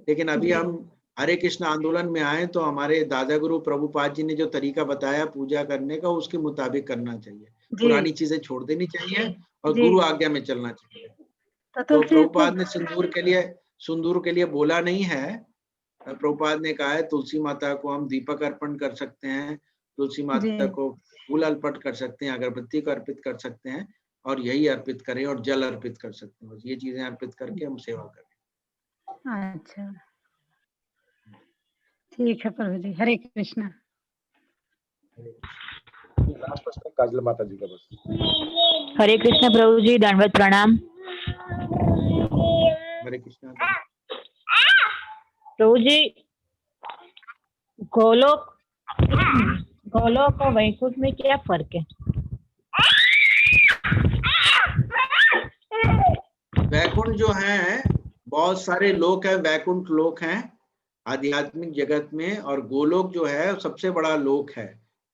लेकिन अभी हम हरे कृष्ण आंदोलन में आए तो हमारे दादा गुरु प्रभुपाद जी ने जो तरीका बताया पूजा करने का, उसके मुताबिक करना चाहिए। पुरानी चीजें छोड़ देनी चाहिए और गुरु आज्ञा में चलना चाहिए। तो प्रभुपाद ने सिंदूर के लिए बोला नहीं है। प्रभुपाद ने कहा है तुलसी माता को हम दीपक अर्पण कर सकते हैं, तुलसी माता को फूल अर्पण कर सकते हैं, अगरबत्ती को अर्पित कर सकते हैं, और यही अर्पित करें, और जल अर्पित कर सकते हैं। बस ये चीजें अर्पित करके हम सेवा करें। अच्छा, ठीक है प्रभु जी, हरे कृष्णा। लास्ट प्रश्न काजल माता जी का बस। हरे कृष्णा प्रभु जी, दंडवत प्रणाम। हरे कृष्णा प्रभु जी, गोलोक और वैकुंठ में क्या फर्क है? वैकुंठ जो है, बहुत सारे लोक है, वैकुंठ लोक हैं आध्यात्मिक जगत में, और गोलोक जो है सबसे बड़ा लोक है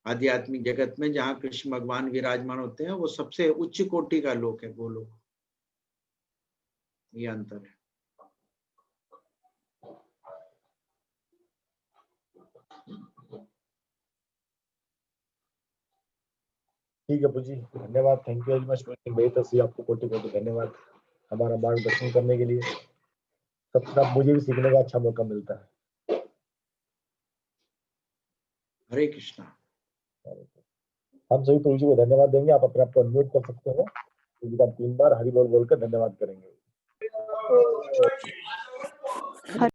आध्यात्मिक जगत में, जहाँ कृष्ण भगवान विराजमान होते हैं। वो सबसे उच्च कोटि का लोक है गोलोक। ये अंतर है। ठीक है जी, धन्यवाद, थैंक यू वेरी मच। मेरी तरफ से आपको कोटि कोटि धन्यवाद हमारा मार्गदर्शन करने के लिए। सबसे मुझे भी सीखने का अच्छा मौका मिलता है। हरे कृष्णा। हम सभी प्रभु जी को धन्यवाद देंगे। आप अपने आप को अनम्यूट कर सकते हो, प्रभु जी का 3 बार हरि बोल बोलकर धन्यवाद करेंगे।